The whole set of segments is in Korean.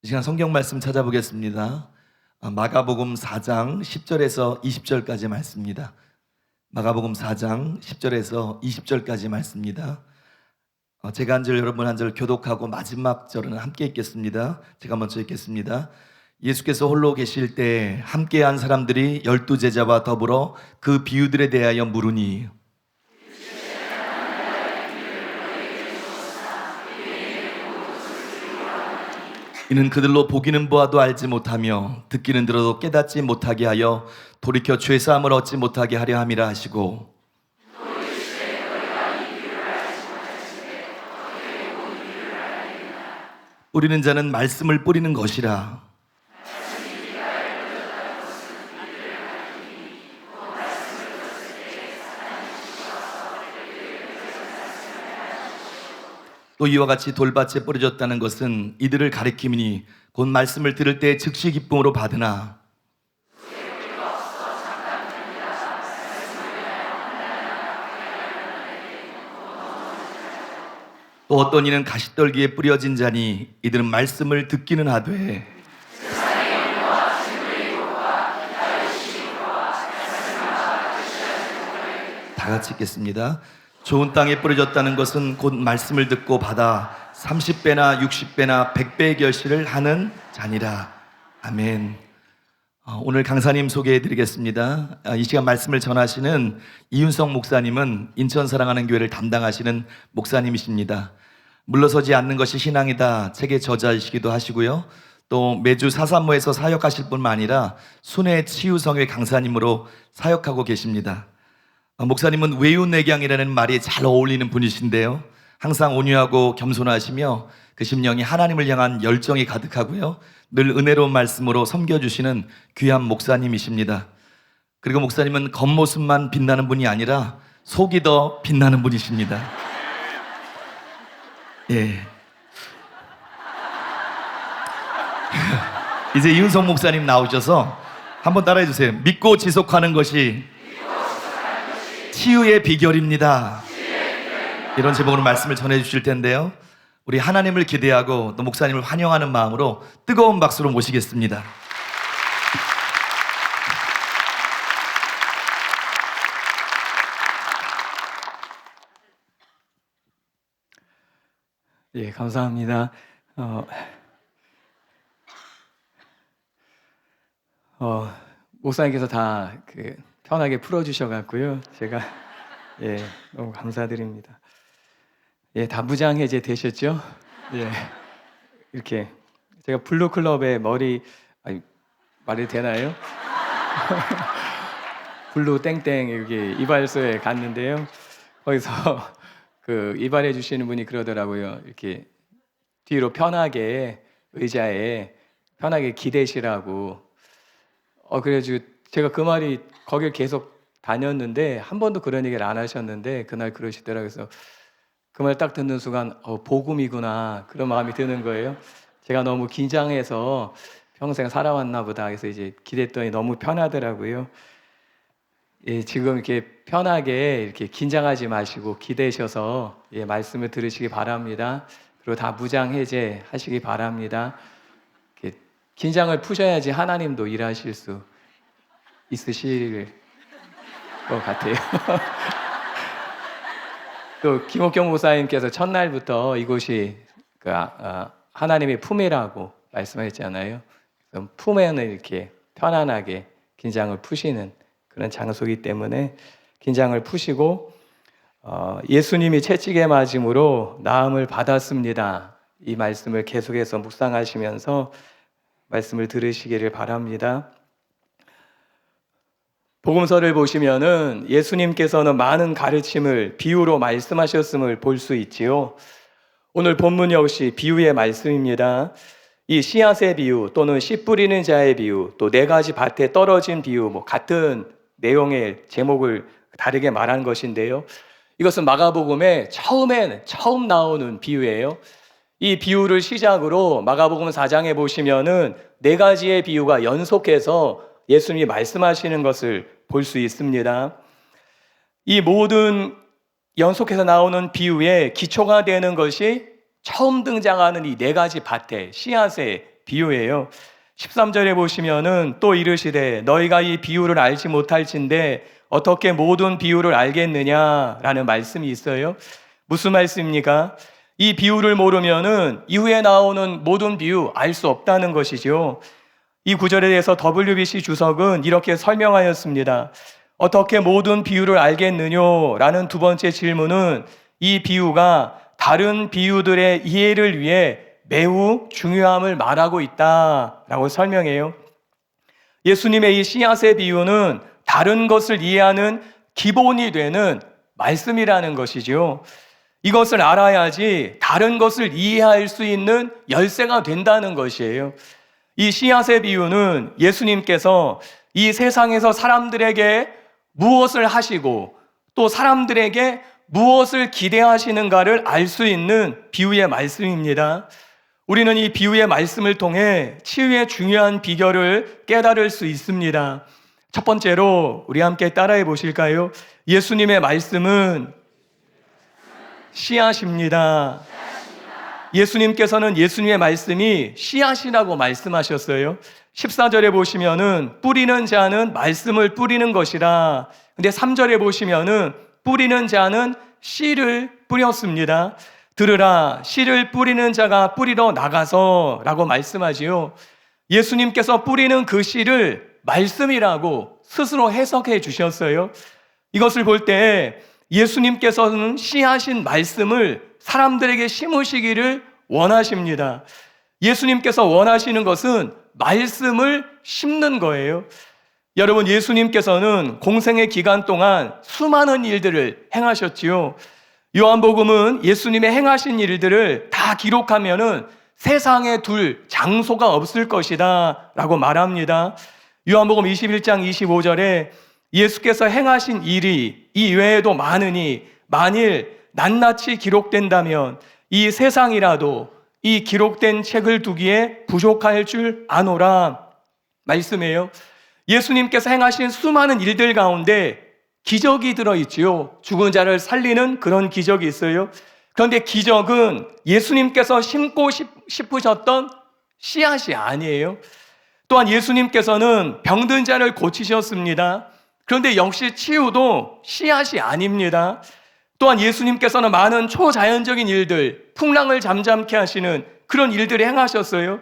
이 시간 성경 말씀 찾아보겠습니다. 마가복음 4장 10절에서 20절까지 말씀입니다. 마가복음 4장 10절에서 20절까지 말씀입니다. 제가 한 절 여러분 한 절 교독하고 마지막 절은 함께 읽겠습니다. 제가 먼저 읽겠습니다. 예수께서 홀로 계실 때 함께한 사람들이 12제자와 더불어 그 비유들에 대하여 물으니 이는 그들로 보기는 보아도 알지 못하며 듣기는 들어도 깨닫지 못하게 하여 돌이켜 죄사함을 얻지 못하게 하려 함이라 하시고, 뿌리는 자는 말씀을 뿌리는 것이라. 또 이와 같이 돌밭에 뿌려졌다는 것은 이들을 가리킴이니 곧 말씀을 들을 때 즉시 기쁨으로 받으나 또 어떤 이는 가시떨기에 뿌려진 자니 이들은 말씀을 듣기는 하되 다 같이 읽겠습니다. 좋은 땅에 뿌려졌다는 것은 곧 말씀을 듣고 받아 30배나 60배나 100배의 결실을 하는 자니라. 아멘. 오늘 강사님 소개해 드리겠습니다. 이 시간 말씀을 전하시는 이윤성 목사님은 인천 사랑하는 교회를 담당하시는 목사님이십니다. 물러서지 않는 것이 신앙이다 책의 저자이시기도 하시고요. 또 매주 사산모에서 사역하실 뿐만 아니라 순회 치유성회 강사님으로 사역하고 계십니다. 목사님은 외유내강이라는 말이 잘 어울리는 분이신데요. 항상 온유하고 겸손하시며 그 심령이 하나님을 향한 열정이 가득하고요. 늘 은혜로운 말씀으로 섬겨주시는 귀한 목사님이십니다. 그리고 목사님은 겉모습만 빛나는 분이 아니라 속이 더 빛나는 분이십니다. 예. 이제 이윤성 목사님 나오셔서 한번 따라해 주세요. 믿고 지속하는 것이 치유의 비결입니다. 이런 제목으로 말씀을 전해 주실 텐데요. 우리 하나님을 기대하고 또 목사님을 환영하는 마음으로 뜨거운 박수로 모시겠습니다. 예, 감사합니다. 목사님께서 다 편하게 풀어주셔갖고요. 제가 너무 감사드립니다. 예, 다 무장해제 되셨죠? 예, 이렇게 제가 블루클럽에 말이 되나요? 블루 땡땡 여기 이발소에 갔는데요. 거기서 이발해 주시는 분이 그러더라고요. 이렇게 뒤로 편하게 의자에 편하게 기대시라고. 그래가지고 제가 그 말이 거길 계속 다녔는데 한 번도 그런 얘기를 안 하셨는데 그날 그러시더라고요. 그래서 그 말 딱 듣는 순간 복음이구나 그런 마음이 드는 거예요. 제가 너무 긴장해서 평생 살아왔나 보다. 그래서 이제 기댔더니 너무 편하더라고요. 예, 지금 이렇게 편하게 이렇게 긴장하지 마시고 기대셔서 말씀을 들으시기 바랍니다. 그리고 다 무장해제 하시기 바랍니다. 이렇게 긴장을 푸셔야지 하나님도 일하실 수 있으실 것 같아요. 또 김옥경 목사님께서 첫날부터 이곳이 하나님의 품이라고 말씀하셨잖아요. 품에는 이렇게 편안하게 긴장을 푸시는 그런 장소이기 때문에 긴장을 푸시고 예수님이 채찍에 맞음으로 나음을 받았습니다. 이 말씀을 계속해서 묵상하시면서 말씀을 들으시기를 바랍니다. 복음서를 보시면은 예수님께서는 많은 가르침을 비유로 말씀하셨음을 볼 수 있지요. 오늘 본문 역시 비유의 말씀입니다. 이 씨앗의 비유 또는 씨 뿌리는 자의 비유 또 4가지 밭에 떨어진 비유 같은 내용의 제목을 다르게 말한 것인데요. 이것은 마가복음에 처음 나오는 비유예요. 이 비유를 시작으로 마가복음 4장에 보시면은 4가지의 비유가 연속해서 예수님이 말씀하시는 것을 볼 수 있습니다. 이 모든 연속해서 나오는 비유의 기초가 되는 것이 처음 등장하는 이 4가지 밭의 씨앗의 비유예요. 13절에 보시면은 또 이르시되 너희가 이 비유를 알지 못할진대 어떻게 모든 비유를 알겠느냐라는 말씀이 있어요. 무슨 말씀입니까? 이 비유를 모르면은 이후에 나오는 모든 비유 알 수 없다는 것이죠. 이 구절에 대해서 WBC 주석은 이렇게 설명하였습니다. 어떻게 모든 비유를 알겠느냐라는 두 번째 질문은 이 비유가 다른 비유들의 이해를 위해 매우 중요함을 말하고 있다라고 설명해요. 예수님의 이 씨앗의 비유는 다른 것을 이해하는 기본이 되는 말씀이라는 것이죠. 이것을 알아야지 다른 것을 이해할 수 있는 열쇠가 된다는 것이에요. 이 씨앗의 비유는 예수님께서 이 세상에서 사람들에게 무엇을 하시고 또 사람들에게 무엇을 기대하시는가를 알 수 있는 비유의 말씀입니다. 우리는 이 비유의 말씀을 통해 치유의 중요한 비결을 깨달을 수 있습니다. 첫 번째로 우리 함께 따라해 보실까요? 예수님의 말씀은 씨앗입니다. 예수님께서는 예수님의 말씀이 씨앗이라고 말씀하셨어요. 14절에 보시면은 뿌리는 자는 말씀을 뿌리는 것이라. 근데 3절에 보시면은 뿌리는 자는 씨를 뿌렸습니다. 들으라, 씨를 뿌리는 자가 뿌리러 나가서 라고 말씀하지요. 예수님께서 뿌리는 그 씨를 말씀이라고 스스로 해석해 주셨어요. 이것을 볼 때 예수님께서는 씨하신 말씀을 사람들에게 심으시기를 원하십니다. 예수님께서 원하시는 것은 말씀을 심는 거예요. 여러분, 예수님께서는 공생의 기간 동안 수많은 일들을 행하셨지요. 요한복음은 예수님의 행하신 일들을 다 기록하면은 세상에 둘 장소가 없을 것이다 라고 말합니다. 요한복음 21장 25절에 예수께서 행하신 일이 이 외에도 많으니 만일 낱낱이 기록된다면 이 세상이라도 이 기록된 책을 두기에 부족할 줄 아노라 말씀해요. 예수님께서 행하신 수많은 일들 가운데 기적이 들어있지요. 죽은 자를 살리는 그런 기적이 있어요. 그런데 기적은 예수님께서 심고 싶으셨던 씨앗이 아니에요. 또한 예수님께서는 병든 자를 고치셨습니다. 그런데 역시 치유도 씨앗이 아닙니다. 또한 예수님께서는 많은 초자연적인 일들, 풍랑을 잠잠케 하시는 그런 일들을 행하셨어요.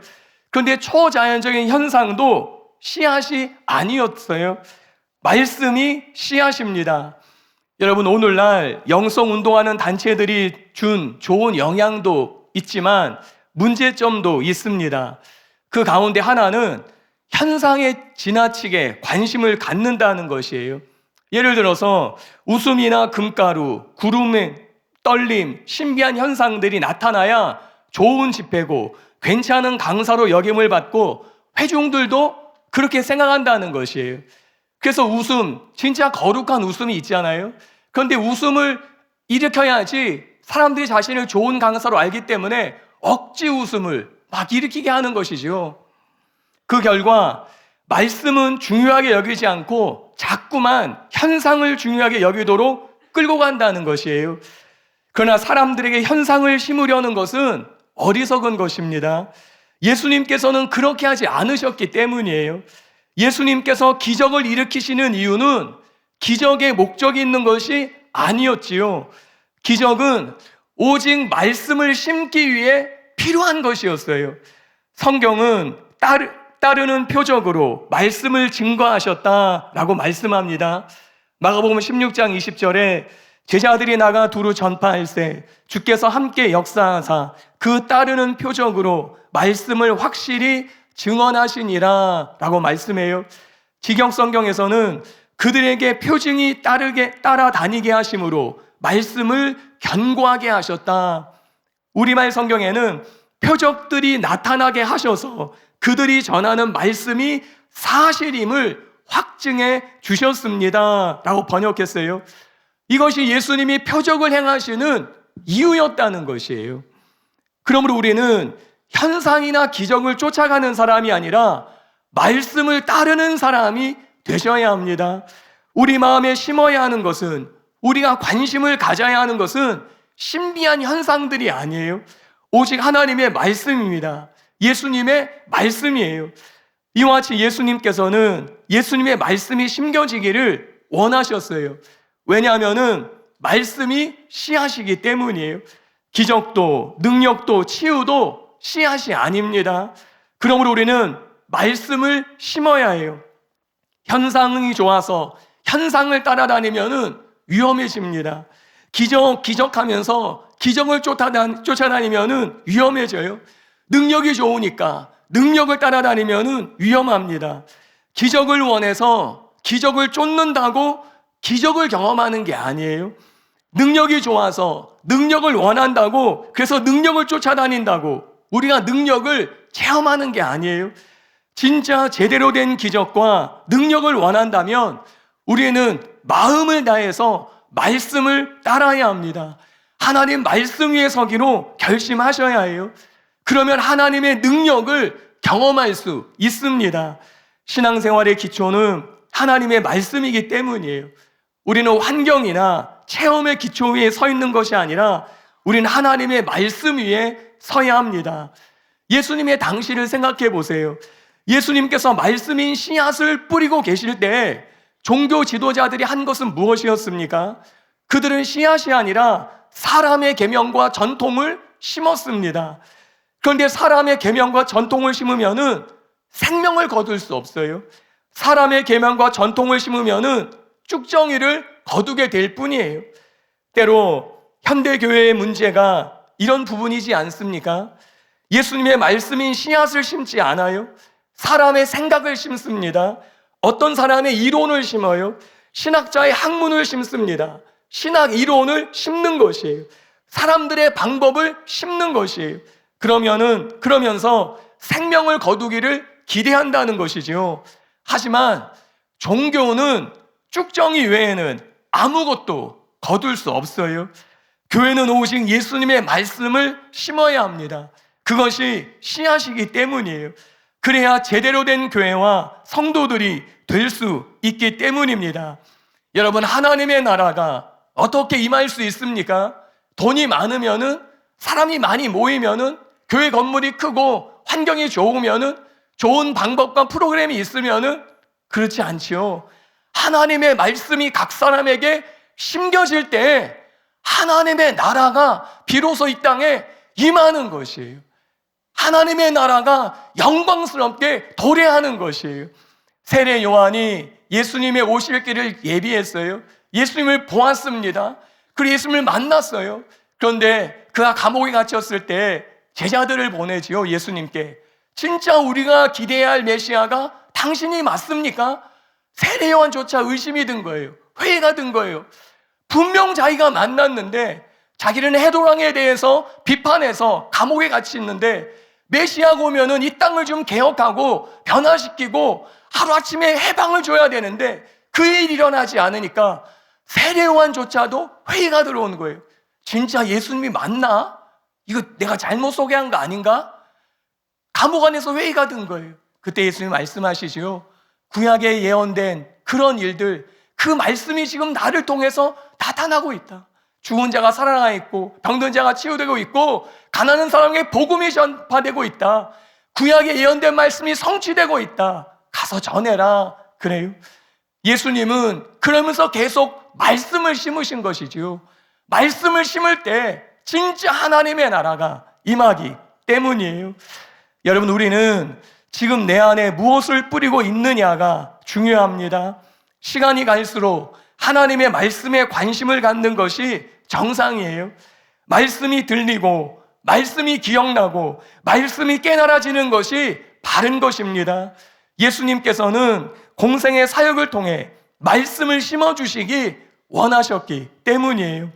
그런데 초자연적인 현상도 씨앗이 아니었어요. 말씀이 씨앗입니다. 여러분, 오늘날 영성운동하는 단체들이 준 좋은 영향도 있지만 문제점도 있습니다. 그 가운데 하나는 현상에 지나치게 관심을 갖는다는 것이에요. 예를 들어서 웃음이나 금가루, 구름의 떨림, 신비한 현상들이 나타나야 좋은 집회고 괜찮은 강사로 여김을 받고 회중들도 그렇게 생각한다는 것이에요. 그래서 웃음, 진짜 거룩한 웃음이 있잖아요. 그런데 웃음을 일으켜야지 사람들이 자신을 좋은 강사로 알기 때문에 억지 웃음을 막 일으키게 하는 것이죠. 그 결과 말씀은 중요하게 여기지 않고 자꾸만 현상을 중요하게 여기도록 끌고 간다는 것이에요. 그러나 사람들에게 현상을 심으려는 것은 어리석은 것입니다. 예수님께서는 그렇게 하지 않으셨기 때문이에요. 예수님께서 기적을 일으키시는 이유는 기적의 목적이 있는 것이 아니었지요. 기적은 오직 말씀을 심기 위해 필요한 것이었어요. 성경은 따르는 표적으로 말씀을 증거하셨다라고 말씀합니다. 마가복음 16장 20절에 제자들이 나가 두루 전파할세 주께서 함께 역사하사 그 따르는 표적으로 말씀을 확실히 증언하시니라 라고 말씀해요. 직역성경에서는 그들에게 표징이 따라다니게 하심으로 말씀을 견고하게 하셨다. 우리말 성경에는 표적들이 나타나게 하셔서 그들이 전하는 말씀이 사실임을 확증해 주셨습니다 라고 번역했어요. 이것이 예수님이 표적을 행하시는 이유였다는 것이에요. 그러므로 우리는 현상이나 기적을 쫓아가는 사람이 아니라 말씀을 따르는 사람이 되셔야 합니다. 우리 마음에 심어야 하는 것은, 우리가 관심을 가져야 하는 것은 신비한 현상들이 아니에요. 오직 하나님의 말씀입니다. 예수님의 말씀이에요. 이와 같이 예수님께서는 예수님의 말씀이 심겨지기를 원하셨어요. 왜냐하면은 말씀이 씨앗이기 때문이에요. 기적도 능력도 치유도 씨앗이 아닙니다. 그러므로 우리는 말씀을 심어야 해요. 현상이 좋아서 현상을 따라다니면은 위험해집니다. 기적하면서 기적을 쫓아다니면은 위험해져요. 능력이 좋으니까 능력을 따라다니면은 위험합니다. 기적을 원해서 기적을 쫓는다고 기적을 경험하는 게 아니에요. 능력이 좋아서 능력을 원한다고 그래서 능력을 쫓아다닌다고 우리가 능력을 체험하는 게 아니에요. 진짜 제대로 된 기적과 능력을 원한다면 우리는 마음을 다해서 말씀을 따라야 합니다. 하나님 말씀 위에 서기로 결심하셔야 해요. 그러면 하나님의 능력을 경험할 수 있습니다. 신앙생활의 기초는 하나님의 말씀이기 때문이에요. 우리는 환경이나 체험의 기초 위에 서 있는 것이 아니라 우리는 하나님의 말씀 위에 서야 합니다. 예수님의 당시를 생각해 보세요. 예수님께서 말씀인 씨앗을 뿌리고 계실 때 종교 지도자들이 한 것은 무엇이었습니까? 그들은 씨앗이 아니라 사람의 계명과 전통을 심었습니다. 그런데 사람의 계명과 전통을 심으면은 생명을 거둘 수 없어요. 사람의 계명과 전통을 심으면은 쭉정이를 거두게 될 뿐이에요. 때로 현대교회의 문제가 이런 부분이지 않습니까? 예수님의 말씀인 씨앗을 심지 않아요. 사람의 생각을 심습니다. 어떤 사람의 이론을 심어요. 신학자의 학문을 심습니다. 신학 이론을 심는 것이에요. 사람들의 방법을 심는 것이에요. 그러면서 생명을 거두기를 기대한다는 것이죠. 하지만 종교는 쭉정이 외에는 아무것도 거둘 수 없어요. 교회는 오직 예수님의 말씀을 심어야 합니다. 그것이 씨앗이기 때문이에요. 그래야 제대로 된 교회와 성도들이 될 수 있기 때문입니다. 여러분, 하나님의 나라가 어떻게 임할 수 있습니까? 돈이 많으면은, 사람이 많이 모이면은, 교회 건물이 크고 환경이 좋으면은, 좋은 방법과 프로그램이 있으면은 그렇지 않지요. 하나님의 말씀이 각 사람에게 심겨질 때 하나님의 나라가 비로소 이 땅에 임하는 것이에요. 하나님의 나라가 영광스럽게 도래하는 것이에요. 세례 요한이 예수님의 오실 길을 예비했어요. 예수님을 보았습니다. 그리고 예수님을 만났어요. 그런데 그가 감옥에 갇혔을 때 제자들을 보내지요. 예수님께. 진짜 우리가 기대해야 할 메시아가 당신이 맞습니까? 세례 요한조차 의심이 든 거예요. 회의가 든 거예요. 분명 자기가 만났는데 자기는 헤롯 왕에 대해서 비판해서 감옥에 갇혀 있는데 메시아가 오면은 이 땅을 좀 개혁하고 변화시키고 하루아침에 해방을 줘야 되는데 그 일이 일어나지 않으니까 세례 요한조차도 회의가 들어온 거예요. 진짜 예수님이 맞나? 이거 내가 잘못 소개한 거 아닌가? 감옥 안에서 회의가 든 거예요. 그때 예수님이 말씀하시죠. 구약에 예언된 그런 일들, 그 말씀이 지금 나를 통해서 나타나고 있다. 죽은 자가 살아나 있고 병든 자가 치유되고 있고 가난한 사람에게 복음이 전파되고 있다. 구약에 예언된 말씀이 성취되고 있다. 가서 전해라. 그래요. 예수님은 그러면서 계속 말씀을 심으신 것이지요. 말씀을 심을 때 진짜 하나님의 나라가 임하기 때문이에요. 여러분, 우리는 지금 내 안에 무엇을 뿌리고 있느냐가 중요합니다. 시간이 갈수록 하나님의 말씀에 관심을 갖는 것이 정상이에요. 말씀이 들리고 말씀이 기억나고 말씀이 깨달아지는 것이 바른 것입니다. 예수님께서는 공생의 사역을 통해 말씀을 심어주시기 원하셨기 때문이에요.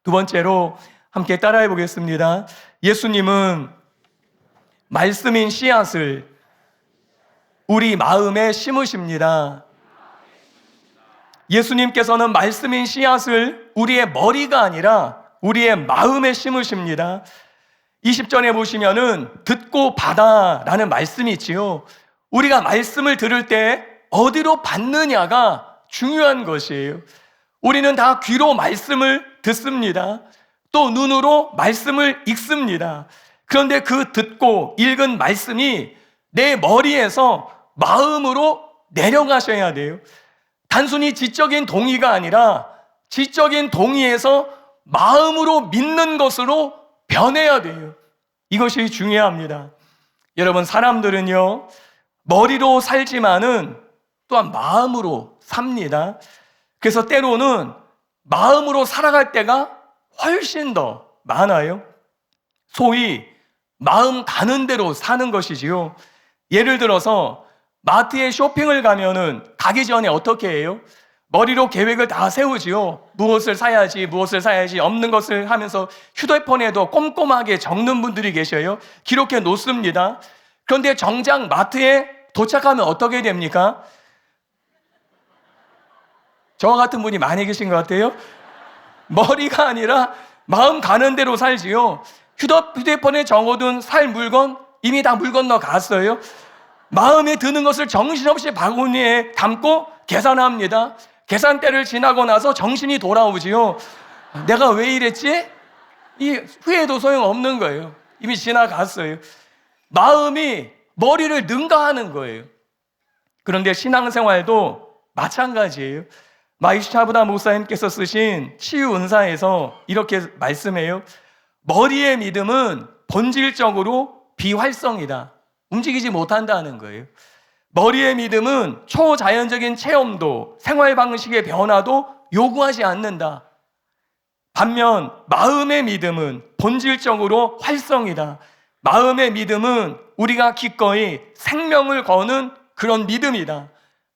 두 번째로 함께 따라해 보겠습니다. 예수님은 말씀인 씨앗을 우리 마음에 심으십니다. 예수님께서는 말씀인 씨앗을 우리의 머리가 아니라 우리의 마음에 심으십니다. 20절에 보시면은 듣고 받아라는 말씀이 있지요. 우리가 말씀을 들을 때 어디로 받느냐가 중요한 것이에요. 우리는 다 귀로 말씀을 듣습니다. 또 눈으로 말씀을 읽습니다. 그런데 그 듣고 읽은 말씀이 내 머리에서 마음으로 내려가셔야 돼요. 단순히 지적인 동의가 아니라 지적인 동의에서 마음으로 믿는 것으로 변해야 돼요. 이것이 중요합니다. 여러분, 사람들은요, 머리로 살지만은 또한 마음으로 삽니다. 그래서 때로는 마음으로 살아갈 때가 훨씬 더 많아요. 소위 마음 가는 대로 사는 것이지요. 예를 들어서 마트에 쇼핑을 가면은 가기 전에 어떻게 해요? 머리로 계획을 다 세우지요. 무엇을 사야지, 무엇을 사야지, 없는 것을 하면서 휴대폰에도 꼼꼼하게 적는 분들이 계셔요. 기록해 놓습니다. 그런데 정작 마트에 도착하면 어떻게 됩니까? 저와 같은 분이 많이 계신 것 같아요. 머리가 아니라 마음 가는 대로 살지요. 휴대폰에 적어둔 살 물건 이미 다 물 건너 갔어요. 마음에 드는 것을 정신없이 바구니에 담고 계산합니다. 계산대를 지나고 나서 정신이 돌아오지요. 내가 왜 이랬지? 이 후회도 소용없는 거예요. 이미 지나갔어요. 마음이 머리를 능가하는 거예요. 그런데 신앙생활도 마찬가지예요. 마이샤브다 목사님께서 쓰신 치유 은사에서 이렇게 말씀해요. 머리의 믿음은 본질적으로 비활성이다. 움직이지 못한다는 거예요. 머리의 믿음은 초자연적인 체험도 생활 방식의 변화도 요구하지 않는다. 반면 마음의 믿음은 본질적으로 활성이다. 마음의 믿음은 우리가 기꺼이 생명을 거는 그런 믿음이다.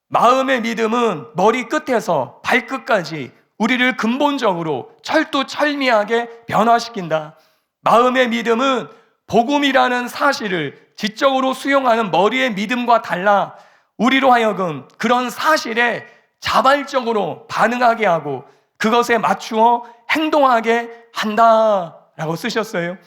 마음의 믿음은 머리 끝에서 발끝까지 우리를 근본적으로 철두철미하게 변화시킨다. 마음의 믿음은 복음이라는 사실을 지적으로 수용하는 머리의 믿음과 달라 우리로 하여금 그런 사실에 자발적으로 반응하게 하고 그것에 맞추어 행동하게 한다라고 쓰셨어요.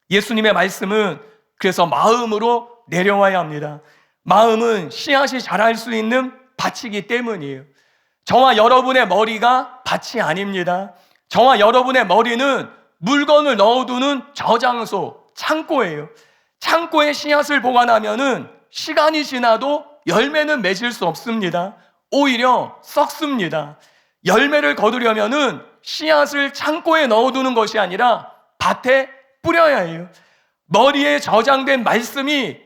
예수님의 말씀은 그래서 마음으로 내려와야 합니다. 마음은 씨앗이 자랄 수 있는 밭이기 때문이에요. 저와 여러분의 머리가 밭이 아닙니다. 저와 여러분의 머리는 물건을 넣어두는 저장소, 창고예요. 창고에 씨앗을 보관하면은 시간이 지나도 열매는 맺을 수 없습니다. 오히려 썩습니다. 열매를 거두려면은 씨앗을 창고에 넣어두는 것이 아니라 밭에 뿌려야 해요. 머리에 저장된 말씀이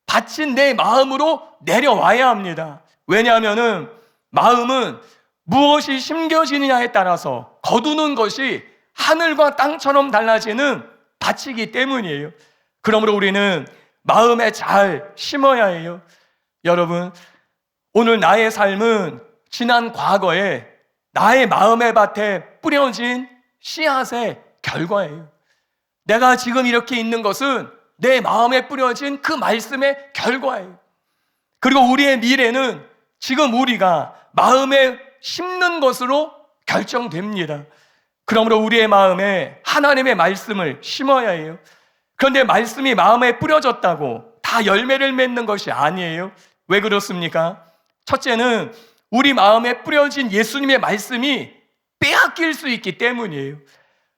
밭인 내 마음으로 내려와야 합니다. 왜냐하면은 마음은 무엇이 심겨지느냐에 따라서 거두는 것이 하늘과 땅처럼 달라지는 밭이기 때문이에요. 그러므로 우리는 마음에 잘 심어야 해요. 여러분, 오늘 나의 삶은 지난 과거에 나의 마음의 밭에 뿌려진 씨앗의 결과예요. 내가 지금 이렇게 있는 것은 내 마음에 뿌려진 그 말씀의 결과예요. 그리고 우리의 미래는 지금 우리가 마음에 심는 것으로 결정됩니다. 그러므로 우리의 마음에 하나님의 말씀을 심어야 해요. 그런데 말씀이 마음에 뿌려졌다고 다 열매를 맺는 것이 아니에요. 왜 그렇습니까? 첫째는 우리 마음에 뿌려진 예수님의 말씀이 빼앗길 수 있기 때문이에요.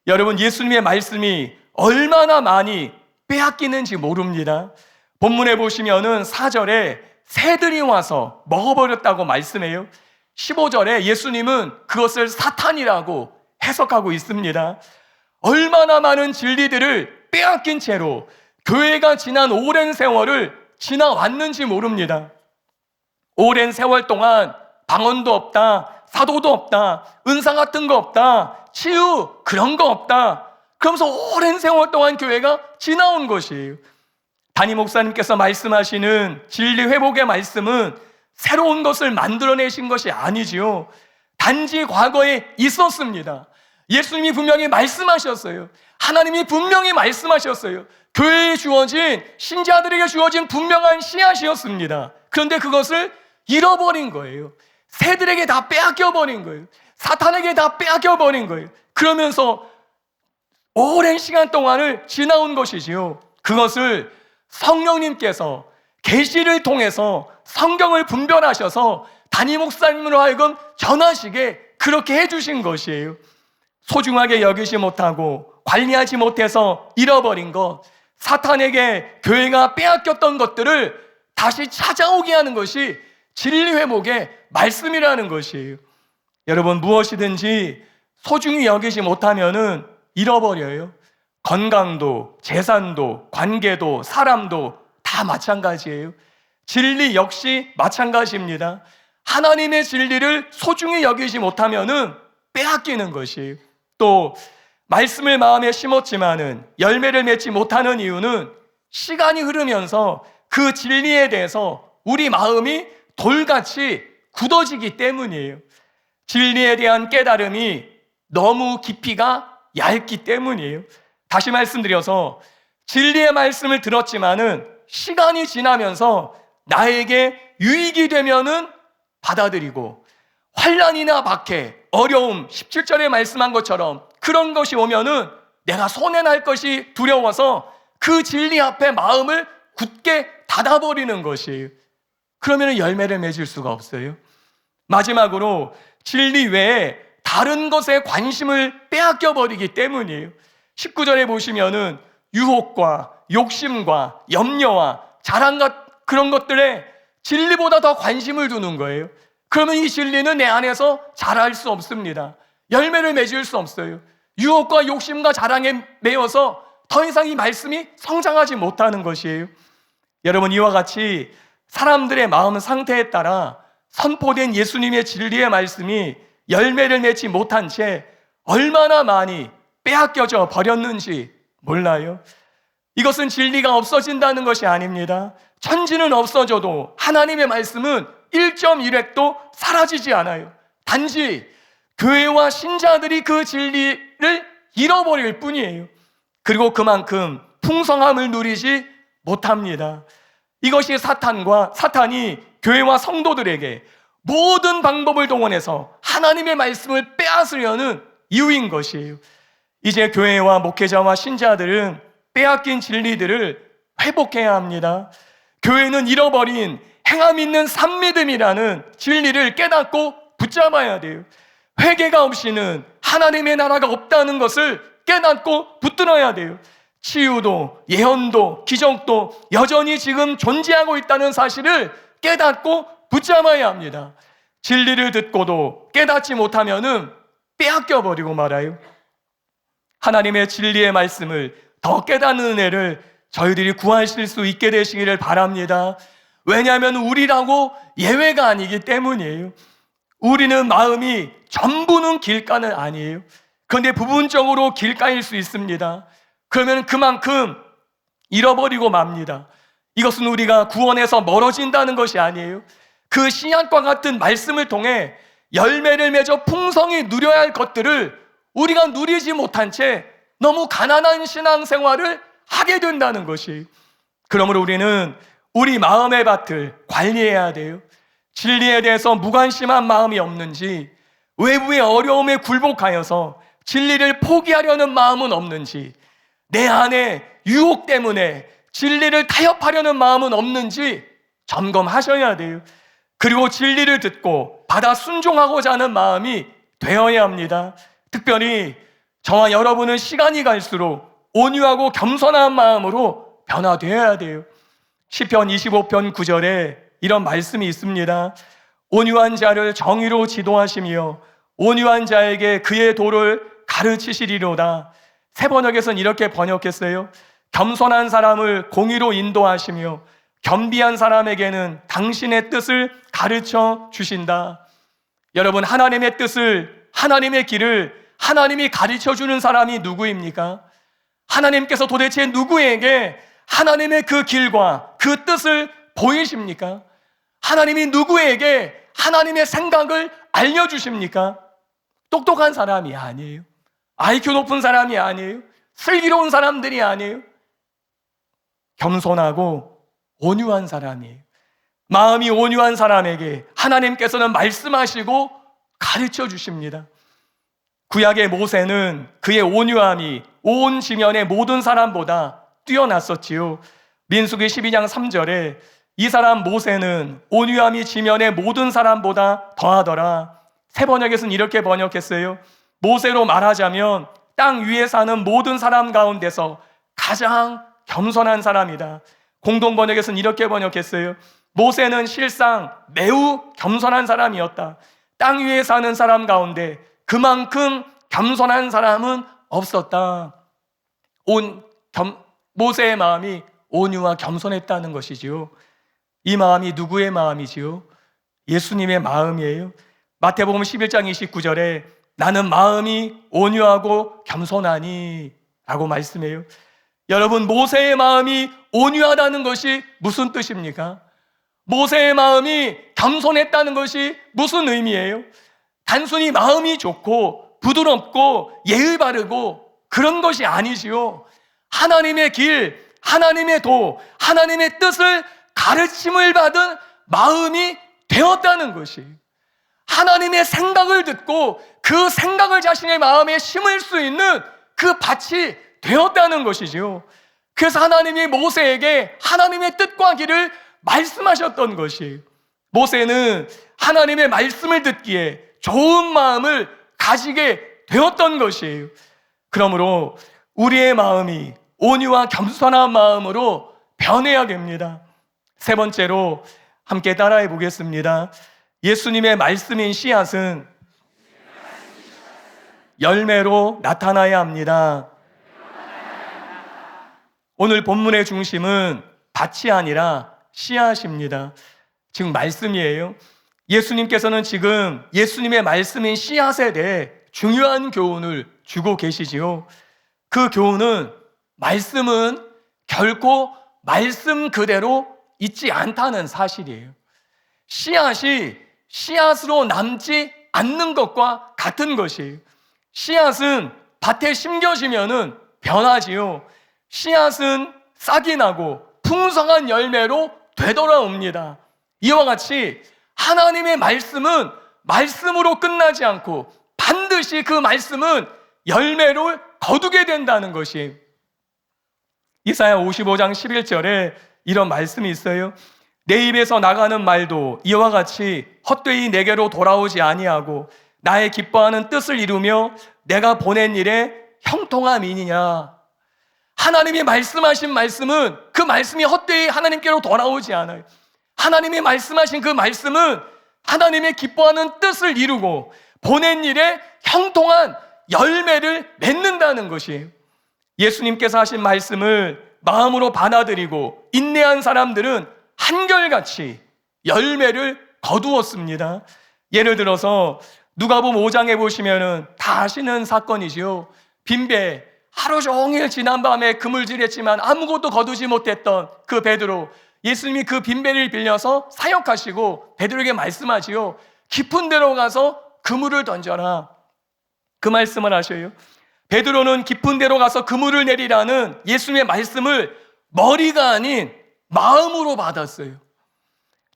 여러분, 예수님의 말씀이 얼마나 많이 빼앗기는지 모릅니다. 본문에 보시면은 4절에 새들이 와서 먹어버렸다고 말씀해요. 15절에 예수님은 그것을 사탄이라고 해석하고 있습니다. 얼마나 많은 진리들을 빼앗긴 채로 교회가 지난 오랜 세월을 지나왔는지 모릅니다. 오랜 세월 동안 방언도 없다, 사도도 없다, 은사 같은 거 없다, 치유 그런 거 없다. 그러면서 오랜 세월 동안 교회가 지나온 것이에요. 담임 목사님께서 말씀하시는 진리 회복의 말씀은 새로운 것을 만들어내신 것이 아니지요. 단지 과거에 있었습니다. 예수님이 분명히 말씀하셨어요. 하나님이 분명히 말씀하셨어요. 교회에 주어진, 신자들에게 주어진 분명한 씨앗이었습니다. 그런데 그것을 잃어버린 거예요. 새들에게 다 빼앗겨버린 거예요. 사탄에게 다 빼앗겨버린 거예요. 그러면서 오랜 시간 동안을 지나온 것이지요. 그것을 성령님께서 계시를 통해서 성경을 분별하셔서 담임 목사님으로 하여금 전하시게 그렇게 해주신 것이에요. 소중하게 여기지 못하고 관리하지 못해서 잃어버린 것, 사탄에게 교회가 빼앗겼던 것들을 다시 찾아오게 하는 것이 진리 회복의 말씀이라는 것이에요. 여러분, 무엇이든지 소중히 여기지 못하면은 잃어버려요. 건강도, 재산도, 관계도, 사람도 다 마찬가지예요. 진리 역시 마찬가지입니다. 하나님의 진리를 소중히 여기지 못하면은 빼앗기는 것이에요. 또 말씀을 마음에 심었지만은 열매를 맺지 못하는 이유는 시간이 흐르면서 그 진리에 대해서 우리 마음이 돌같이 굳어지기 때문이에요. 진리에 대한 깨달음이 너무 깊이가 얇기 때문이에요. 다시 말씀드려서 진리의 말씀을 들었지만은 시간이 지나면서 나에게 유익이 되면은 받아들이고, 환난이나 박해, 어려움, 17절에 말씀한 것처럼 그런 것이 오면은 내가 손해날 것이 두려워서 그 진리 앞에 마음을 굳게 닫아버리는 것이에요. 그러면 열매를 맺을 수가 없어요. 마지막으로 진리 외에 다른 것에 관심을 빼앗겨 버리기 때문이에요. 19절에 보시면은 유혹과 욕심과 염려와 자랑 그런 것들에 진리보다 더 관심을 두는 거예요. 그러면 이 진리는 내 안에서 자랄 수 없습니다. 열매를 맺을 수 없어요. 유혹과 욕심과 자랑에 매여서 더 이상 이 말씀이 성장하지 못하는 것이에요. 여러분, 이와 같이 사람들의 마음 상태에 따라 선포된 예수님의 진리의 말씀이 열매를 맺지 못한 채 얼마나 많이 빼앗겨져 버렸는지 몰라요. 이것은 진리가 없어진다는 것이 아닙니다. 천지는 없어져도 하나님의 말씀은 1.1획도 사라지지 않아요. 단지 교회와 신자들이 그 진리를 잃어버릴 뿐이에요. 그리고 그만큼 풍성함을 누리지 못합니다. 이것이 사탄이 교회와 성도들에게 모든 방법을 동원해서 하나님의 말씀을 빼앗으려는 이유인 것이에요. 이제 교회와 목회자와 신자들은 빼앗긴 진리들을 회복해야 합니다. 교회는 잃어버린 행함 있는 산믿음이라는 진리를 깨닫고 붙잡아야 돼요. 회개가 없이는 하나님의 나라가 없다는 것을 깨닫고 붙들어야 돼요. 치유도, 예언도, 기적도 여전히 지금 존재하고 있다는 사실을 깨닫고 붙잡아야 합니다. 진리를 듣고도 깨닫지 못하면은 빼앗겨 버리고 말아요. 하나님의 진리의 말씀을 더 깨닫는 은혜를 저희들이 구하실 수 있게 되시기를 바랍니다. 왜냐하면 우리라고 예외가 아니기 때문이에요. 우리는 마음이 전부는 길가는 아니에요. 그런데 부분적으로 길가일 수 있습니다. 그러면 그만큼 잃어버리고 맙니다. 이것은 우리가 구원에서 멀어진다는 것이 아니에요. 그 신약과 같은 말씀을 통해 열매를 맺어 풍성히 누려야 할 것들을 우리가 누리지 못한 채 너무 가난한 신앙생활을 하게 된다는 것이. 그러므로 우리는 우리 마음의 밭을 관리해야 돼요. 진리에 대해서 무관심한 마음이 없는지, 외부의 어려움에 굴복하여서 진리를 포기하려는 마음은 없는지, 내 안에 유혹 때문에 진리를 타협하려는 마음은 없는지 점검하셔야 돼요. 그리고 진리를 듣고 받아 순종하고자 하는 마음이 되어야 합니다. 특별히 저와 여러분은 시간이 갈수록 온유하고 겸손한 마음으로 변화되어야 돼요. 시편 25편 9절에 이런 말씀이 있습니다. 온유한 자를 정의로 지도하시며 온유한 자에게 그의 도를 가르치시리로다. 새 번역에서는 이렇게 번역했어요. 겸손한 사람을 공의로 인도하시며 겸비한 사람에게는 당신의 뜻을 가르쳐 주신다. 여러분, 하나님의 뜻을, 하나님의 길을 하나님이 가르쳐 주는 사람이 누구입니까? 하나님께서 도대체 누구에게 하나님의 그 길과 그 뜻을 보이십니까? 하나님이 누구에게 하나님의 생각을 알려주십니까? 똑똑한 사람이 아니에요. IQ 높은 사람이 아니에요. 슬기로운 사람들이 아니에요. 겸손하고 온유한 사람이에요. 마음이 온유한 사람에게 하나님께서는 말씀하시고 가르쳐 주십니다. 구약의 모세는 그의 온유함이 온 지면의 모든 사람보다 뛰어났었지요. 민수기 12장 3절에 이 사람 모세는 온유함이 지면의 모든 사람보다 더하더라. 새 번역에서는 이렇게 번역했어요. 모세로 말하자면 땅 위에 사는 모든 사람 가운데서 가장 겸손한 사람이다. 공동 번역에서는 이렇게 번역했어요. 모세는 실상 매우 겸손한 사람이었다. 땅 위에 사는 사람 가운데 그만큼 겸손한 사람은 없었다. 모세의 마음이 온유와 겸손했다는 것이지요. 이 마음이 누구의 마음이지요? 예수님의 마음이에요. 마태복음 11장 29절에 나는 마음이 온유하고 겸손하니 라고 말씀해요. 여러분, 모세의 마음이 온유하다는 것이 무슨 뜻입니까? 모세의 마음이 겸손했다는 것이 무슨 의미예요? 단순히 마음이 좋고 부드럽고 예의 바르고 그런 것이 아니지요. 하나님의 길, 하나님의 도, 하나님의 뜻을 가르침을 받은 마음이 되었다는 것이, 하나님의 생각을 듣고 그 생각을 자신의 마음에 심을 수 있는 그 밭이 되었다는 것이지요. 그래서 하나님이 모세에게 하나님의 뜻과 길을 말씀하셨던 것이, 모세는 하나님의 말씀을 듣기에 좋은 마음을 가지게 되었던 것이에요. 그러므로 우리의 마음이 온유와 겸손한 마음으로 변해야 됩니다. 세 번째로 함께 따라해 보겠습니다. 예수님의 말씀인 씨앗은 열매로 나타나야 합니다. 오늘 본문의 중심은 밭이 아니라 씨앗입니다. 지금 말씀이에요. 예수님께서는 지금 예수님의 말씀인 씨앗에 대해 중요한 교훈을 주고 계시지요. 그 교훈은 말씀은 결코 말씀 그대로 있지 않다는 사실이에요. 씨앗이 씨앗으로 남지 않는 것과 같은 것이에요. 씨앗은 밭에 심겨지면은 변하지요. 씨앗은 싹이 나고 풍성한 열매로 되돌아옵니다. 이와 같이 하나님의 말씀은 말씀으로 끝나지 않고 반드시 그 말씀은 열매를 거두게 된다는 것이, 이사야 55장 11절에 이런 말씀이 있어요. 내 입에서 나가는 말도 이와 같이 헛되이 내게로 돌아오지 아니하고 나의 기뻐하는 뜻을 이루며 내가 보낸 일에 형통함이니냐. 하나님이 말씀하신 말씀은 그 말씀이 헛되이 하나님께로 돌아오지 않아요. 하나님이 말씀하신 그 말씀은 하나님의 기뻐하는 뜻을 이루고 보낸 일에 형통한 열매를 맺는다는 것이에요. 예수님께서 하신 말씀을 마음으로 받아들이고 인내한 사람들은 한결같이 열매를 거두었습니다. 예를 들어서 누가복음 5장에 보시면은 다 아시는 사건이지요. 빈배, 하루 종일 지난 밤에 그물질했지만 아무것도 거두지 못했던 그 베드로, 예수님이 그 빈배를 빌려서 사역하시고 베드로에게 말씀하지요. 깊은 데로 가서 그물을 던져라. 그 말씀을 하셔요. 베드로는 깊은 데로 가서 그물을 내리라는 예수님의 말씀을 머리가 아닌 마음으로 받았어요.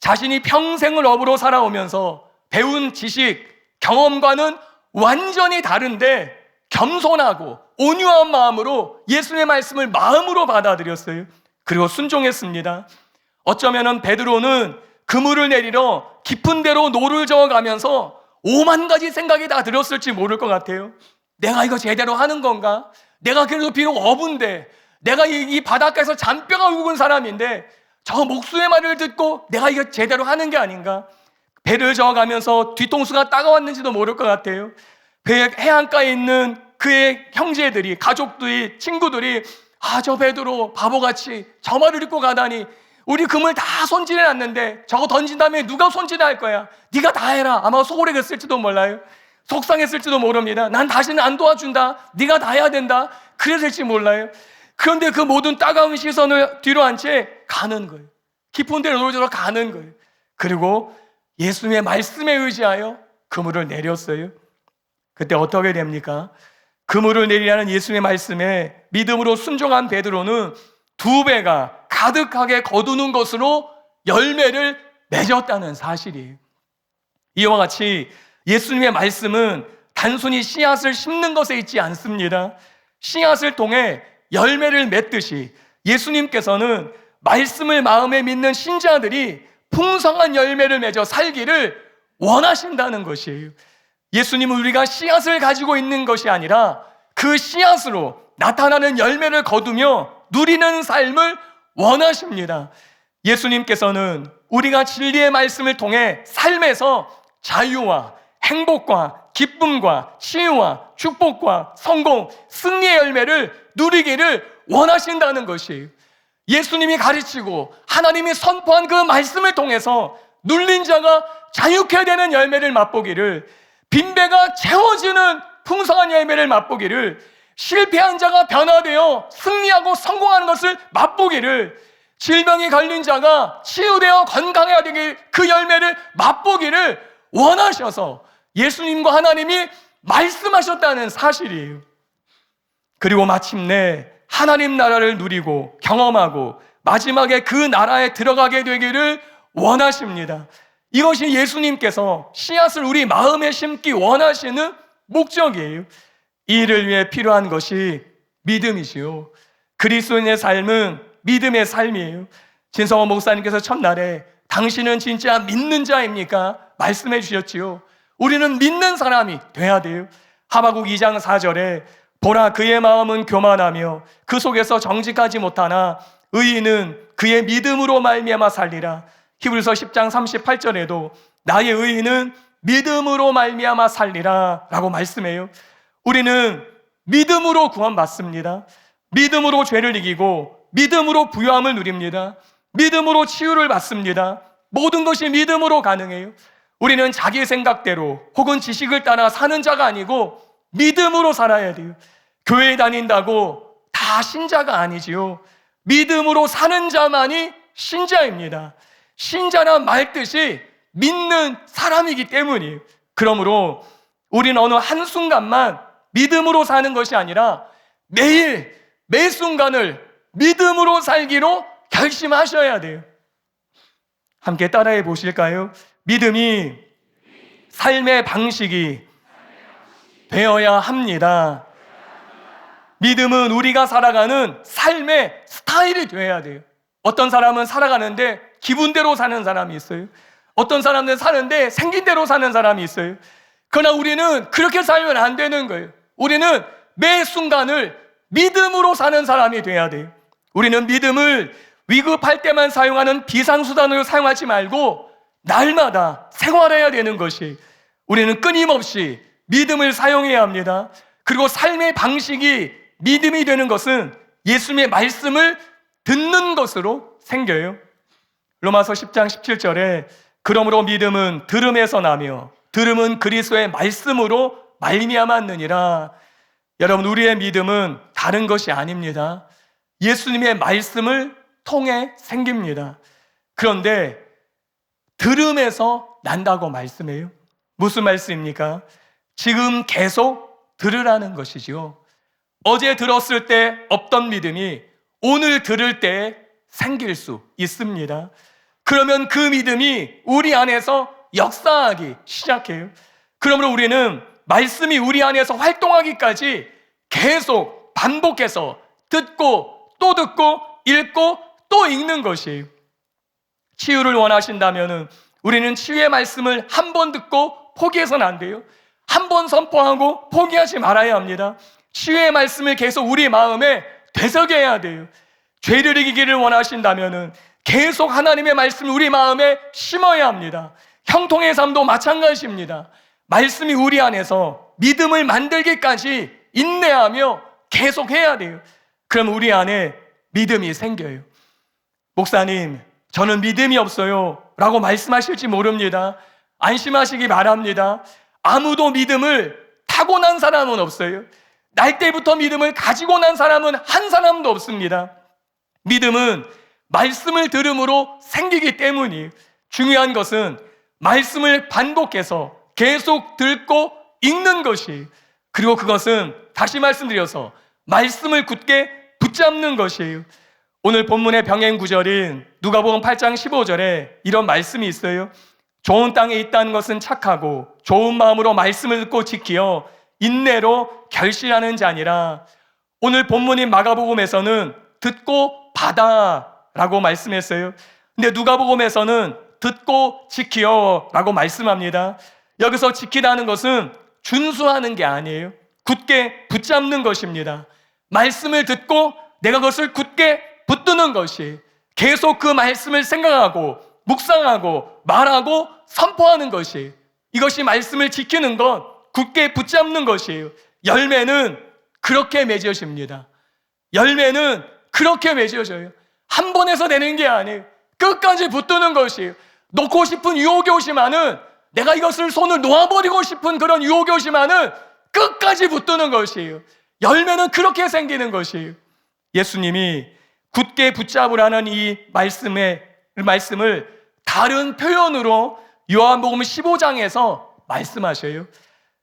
자신이 평생을 업으로 살아오면서 배운 지식, 경험과는 완전히 다른데 겸손하고 온유한 마음으로 예수님의 말씀을 마음으로 받아들였어요. 그리고 순종했습니다. 어쩌면은 베드로는 그물을 내리러 깊은 데로 노를 저어가면서 5만 가지 생각이 다 들었을지 모를 것 같아요. 내가 이거 제대로 하는 건가? 내가 그래도 비록 어부인데, 내가 이 바닷가에서 잔뼈가 굵은 사람인데 저 목수의 말을 듣고 내가 이거 제대로 하는 게 아닌가? 배를 저어가면서 뒤통수가 따가웠는지도 모를 것 같아요. 배 해안가에 있는 그의 형제들이, 가족들이, 친구들이 저 베드로 바보같이 저 말을 입고 가다니, 우리 그물 다 손질해놨는데 저거 던진 다음에 누가 손질할 거야? 네가 다 해라. 아마 속으로 했을지도 몰라요. 속상했을지도 모릅니다. 난 다시는 안 도와준다. 네가 다 해야 된다. 그랬을지 몰라요. 그런데 그 모든 따가운 시선을 뒤로 한 채 가는 거예요. 깊은 데로 놀러 가는 거예요. 그리고 예수님의 말씀에 의지하여 그물을 내렸어요. 그때 어떻게 됩니까? 그물을 내리라는 예수님의 말씀에 믿음으로 순종한 베드로는 2배가 가득하게 거두는 것으로 열매를 맺었다는 사실이에요. 이와 같이 예수님의 말씀은 단순히 씨앗을 심는 것에 있지 않습니다. 씨앗을 통해 열매를 맺듯이 예수님께서는 말씀을 마음에 믿는 신자들이 풍성한 열매를 맺어 살기를 원하신다는 것이에요. 예수님은 우리가 씨앗을 가지고 있는 것이 아니라 그 씨앗으로 나타나는 열매를 거두며 누리는 삶을 원하십니다. 예수님께서는 우리가 진리의 말씀을 통해 삶에서 자유와 행복과 기쁨과 치유와 축복과 성공, 승리의 열매를 누리기를 원하신다는 것이에요. 예수님이 가르치고 하나님이 선포한 그 말씀을 통해서 눌린 자가 자유케 되는 열매를 맛보기를, 빈배가 채워지는 풍성한 열매를 맛보기를, 실패한 자가 변화되어 승리하고 성공하는 것을 맛보기를, 질병이 걸린 자가 치유되어 건강해야 되길, 그 열매를 맛보기를 원하셔서 예수님과 하나님이 말씀하셨다는 사실이에요. 그리고 마침내 하나님 나라를 누리고 경험하고 마지막에 그 나라에 들어가게 되기를 원하십니다. 이것이 예수님께서 씨앗을 우리 마음에 심기 원하시는 목적이에요. 이 일을 위해 필요한 것이 믿음이지요. 그리스도인의 삶은 믿음의 삶이에요. 진성호 목사님께서 첫날에 당신은 진짜 믿는 자입니까? 말씀해 주셨지요. 우리는 믿는 사람이 돼야 돼요. 하박국 2장 4절에 보라 그의 마음은 교만하며 그 속에서 정직하지 못하나 의인은 그의 믿음으로 말미암아 살리라. 히브리서 10장 38절에도 나의 의인은 믿음으로 말미암아 살리라 라고 말씀해요. 우리는 믿음으로 구원받습니다. 믿음으로 죄를 이기고 믿음으로 부요함을 누립니다. 믿음으로 치유를 받습니다. 모든 것이 믿음으로 가능해요. 우리는 자기 생각대로 혹은 지식을 따라 사는 자가 아니고 믿음으로 살아야 돼요. 교회에 다닌다고 다 신자가 아니지요. 믿음으로 사는 자만이 신자입니다. 신자란 말 뜻이 믿는 사람이기 때문이에요. 그러므로 우리는 어느 한순간만 믿음으로 사는 것이 아니라 매일 매 순간을 믿음으로 살기로 결심하셔야 돼요. 함께 따라해 보실까요? 믿음이 삶의 방식이 되어야 합니다. 믿음은 우리가 살아가는 삶의 스타일이 되어야 돼요. 어떤 사람은 살아가는데 기분대로 사는 사람이 있어요. 어떤 사람들은 사는데 생긴 대로 사는 사람이 있어요. 그러나 우리는 그렇게 살면 안 되는 거예요. 우리는 매 순간을 믿음으로 사는 사람이 돼야 돼요. 우리는 믿음을 위급할 때만 사용하는 비상수단으로 사용하지 말고 날마다 생활해야 되는 것이, 우리는 끊임없이 믿음을 사용해야 합니다. 그리고 삶의 방식이 믿음이 되는 것은 예수님의 말씀을 듣는 것으로 생겨요. 로마서 10장 17절에 그러므로 믿음은 들음에서 나며 들음은 그리스도의 말씀으로 말미암았느니라. 여러분, 우리의 믿음은 다른 것이 아닙니다. 예수님의 말씀을 통해 생깁니다. 그런데 들음에서 난다고 말씀해요. 무슨 말씀입니까? 지금 계속 들으라는 것이지요. 어제 들었을 때 없던 믿음이 오늘 들을 때 생길 수 있습니다. 그러면 그 믿음이 우리 안에서 역사하기 시작해요. 그러므로 우리는 말씀이 우리 안에서 활동하기까지 계속 반복해서 듣고 또 듣고 읽고 또 읽는 것이에요. 치유를 원하신다면 우리는 치유의 말씀을 한 번 듣고 포기해서는 안 돼요. 한 번 선포하고 포기하지 말아야 합니다. 치유의 말씀을 계속 우리 마음에 되새겨야 돼요. 죄를 이기기를 원하신다면 계속 하나님의 말씀을 우리 마음에 심어야 합니다. 형통의 삶도 마찬가지입니다. 말씀이 우리 안에서 믿음을 만들기까지 인내하며 계속해야 돼요. 그럼 우리 안에 믿음이 생겨요. 목사님, 저는 믿음이 없어요 라고 말씀하실지 모릅니다. 안심하시기 바랍니다. 아무도 믿음을 타고난 사람은 없어요. 날 때부터 믿음을 가지고 난 사람은 한 사람도 없습니다. 믿음은 말씀을 들음으로 생기기 때문이에요. 중요한 것은 말씀을 반복해서 계속 듣고 읽는 것이, 그리고 그것은 다시 말씀드려서 말씀을 굳게 붙잡는 것이에요. 오늘 본문의 병행 구절인 누가복음 8장 15절에 이런 말씀이 있어요. 좋은 땅에 있다는 것은 착하고 좋은 마음으로 말씀을 듣고 지키어 인내로 결실하는 자니라. 오늘 본문인 마가복음에서는 듣고 받아라고 말씀했어요. 근데 누가복음에서는 듣고 지키어라고 말씀합니다. 여기서 지키다는 것은 준수하는 게 아니에요. 굳게 붙잡는 것입니다. 말씀을 듣고 내가 그것을 굳게 붙드는 것이, 계속 그 말씀을 생각하고 묵상하고 말하고 선포하는 것이, 이것이 말씀을 지키는 것, 굳게 붙잡는 것이에요. 열매는 그렇게 맺어집니다. 열매는 그렇게 맺어져요. 한 번에서 되는 게 아니에요. 끝까지 붙드는 것이에요. 놓고 싶은 유혹이 오지만은, 내가 이것을 손을 놓아버리고 싶은 그런 유혹이 오지만은 끝까지 붙드는 것이에요. 열매는 그렇게 생기는 것이에요. 예수님이 굳게 붙잡으라는 이 말씀을 다른 표현으로 요한복음 15장에서 말씀하셔요.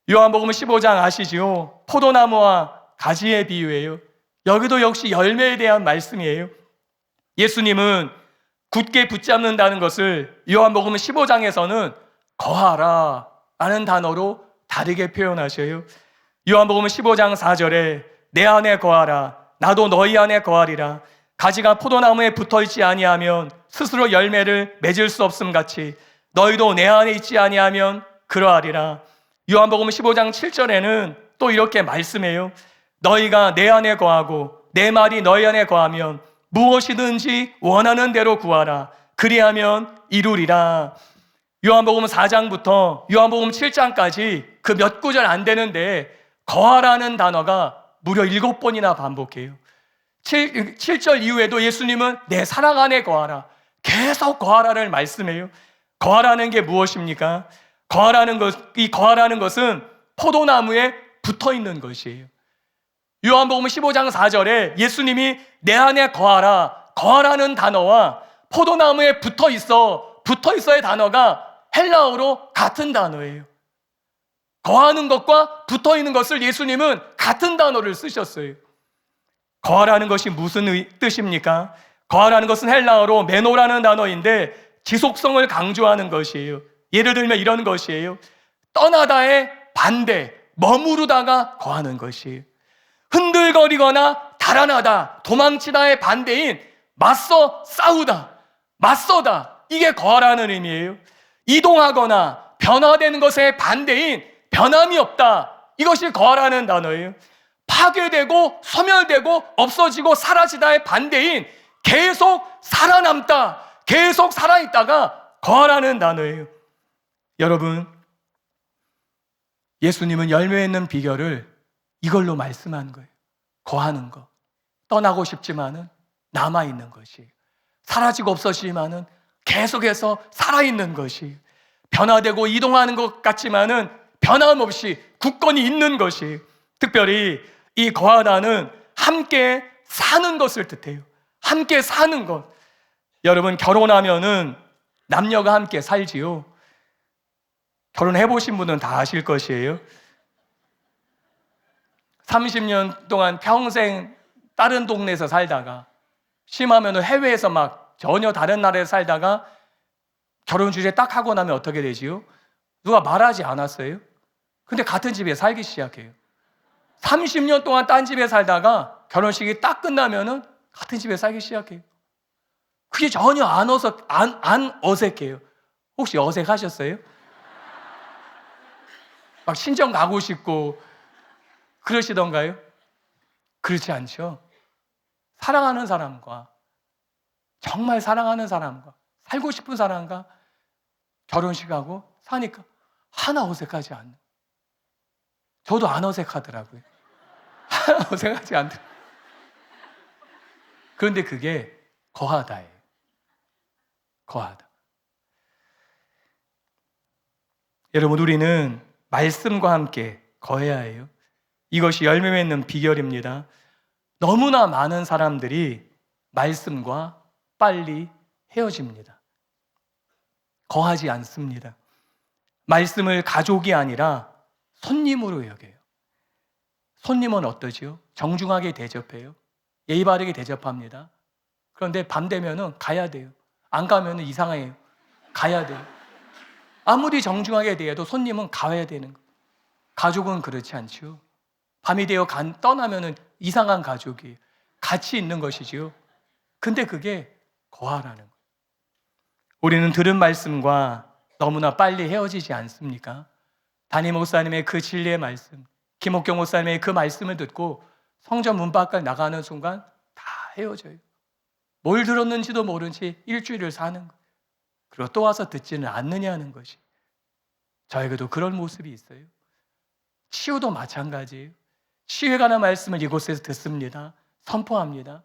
요한복음 15장 아시지요? 포도나무와 가지의 비유예요. 여기도 역시 열매에 대한 말씀이에요. 예수님은 굳게 붙잡는다는 것을 요한복음 15장에서는 거하라 라는 단어로 다르게 표현하셔요. 요한복음 15장 4절에 내 안에 거하라, 나도 너희 안에 거하리라. 가지가 포도나무에 붙어있지 아니하면 스스로 열매를 맺을 수 없음 같이 너희도 내 안에 있지 아니하면 그러하리라. 요한복음 15장 7절에는 또 이렇게 말씀해요. 너희가 내 안에 거하고 내 말이 너희 안에 거하면 무엇이든지 원하는 대로 구하라. 그리하면 이루리라. 요한복음 4장부터 요한복음 7장까지 그 몇 구절 안 되는데 거하라는 단어가 무려 7번이나 반복해요. 7절 이후에도 예수님은 내 사랑 안에 거하라, 계속 거하라를 말씀해요. 거하라는 게 무엇입니까? 이 거하라는 것은 포도나무에 붙어 있는 것이에요. 요한복음 15장 4절에 예수님이 내 안에 거하라는 단어와 포도나무에 붙어 있어의 단어가 헬라어로 같은 단어예요. 거하는 것과 붙어 있는 것을 예수님은 같은 단어를 쓰셨어요. 거하라는 것이 무슨 뜻입니까? 거하라는 것은 헬라어로 메노라는 단어인데 지속성을 강조하는 것이에요. 예를 들면 이런 것이에요. 떠나다의 반대, 머무르다가 거하는 것이에요. 흔들거리거나 달아나다, 도망치다의 반대인 맞서 싸우다, 맞서다, 이게 거하라는 의미예요. 이동하거나 변화되는 것의 반대인 변함이 없다, 이것이 거하라는 단어예요. 파괴되고 소멸되고 없어지고 사라지다의 반대인 계속 살아남다, 계속 살아있다가 거하라는 단어예요. 여러분, 예수님은 열매 맺는 비결을 이걸로 말씀한 거예요. 거하는 것. 떠나고 싶지만은 남아있는 것이, 사라지고 없어지지만은 계속해서 살아있는 것이, 변화되고 이동하는 것 같지만은 변함없이 굳건히 있는 것이, 특별히 이 거하다는 함께 사는 것을 뜻해요. 함께 사는 것. 여러분, 결혼하면은 남녀가 함께 살지요. 결혼해보신 분은 다 아실 것이에요. 30년 동안 평생 다른 동네에서 살다가, 심하면 해외에서 막 전혀 다른 나라에 살다가 결혼 주제 딱 하고 나면 어떻게 되지요? 누가 말하지 않았어요? 근데 같은 집에 살기 시작해요. 30년 동안 딴 집에 살다가 결혼식이 딱 끝나면은 같은 집에 살기 시작해요. 그게 전혀 안 어색해요. 혹시 어색하셨어요? 막 친정 가고 싶고 그러시던가요? 그렇지 않죠. 사랑하는 사람과, 정말 사랑하는 사람과, 살고 싶은 사람과 결혼식하고 사니까 하나 어색하지 않는. 저도 안 어색하더라고요. 하나 어색하지 않더라고요. 그런데 그게 거하다예요. 거하다. 여러분, 우리는 말씀과 함께 거해야 해요. 이것이 열매 맺는 비결입니다. 너무나 많은 사람들이 말씀과 빨리 헤어집니다. 거하지 않습니다. 말씀을 가족이 아니라 손님으로 여겨요. 손님은 어떠지요? 정중하게 대접해요. 예의 바르게 대접합니다. 그런데 밤 되면은 가야 돼요. 안 가면은 이상해요. 가야 돼요. 아무리 정중하게 대해도 손님은 가야 되는 거예요. 가족은 그렇지 않죠. 밤이 되어 떠나면은 이상한 가족이 같이 있는 것이지요. 근데 그게 거하라는 거예요. 우리는 들은 말씀과 너무나 빨리 헤어지지 않습니까? 담임 목사님의 그 진리의 말씀, 김옥경 목사님의 그 말씀을 듣고 성전 문 밖을 나가는 순간 다 헤어져요. 뭘 들었는지도 모른 채 일주일을 사는 거예요. 그리고 또 와서 듣지는 않느냐는 것이. 저에게도 그런 모습이 있어요. 치유도 마찬가지예요. 치유에 관한 말씀을 이곳에서 듣습니다. 선포합니다.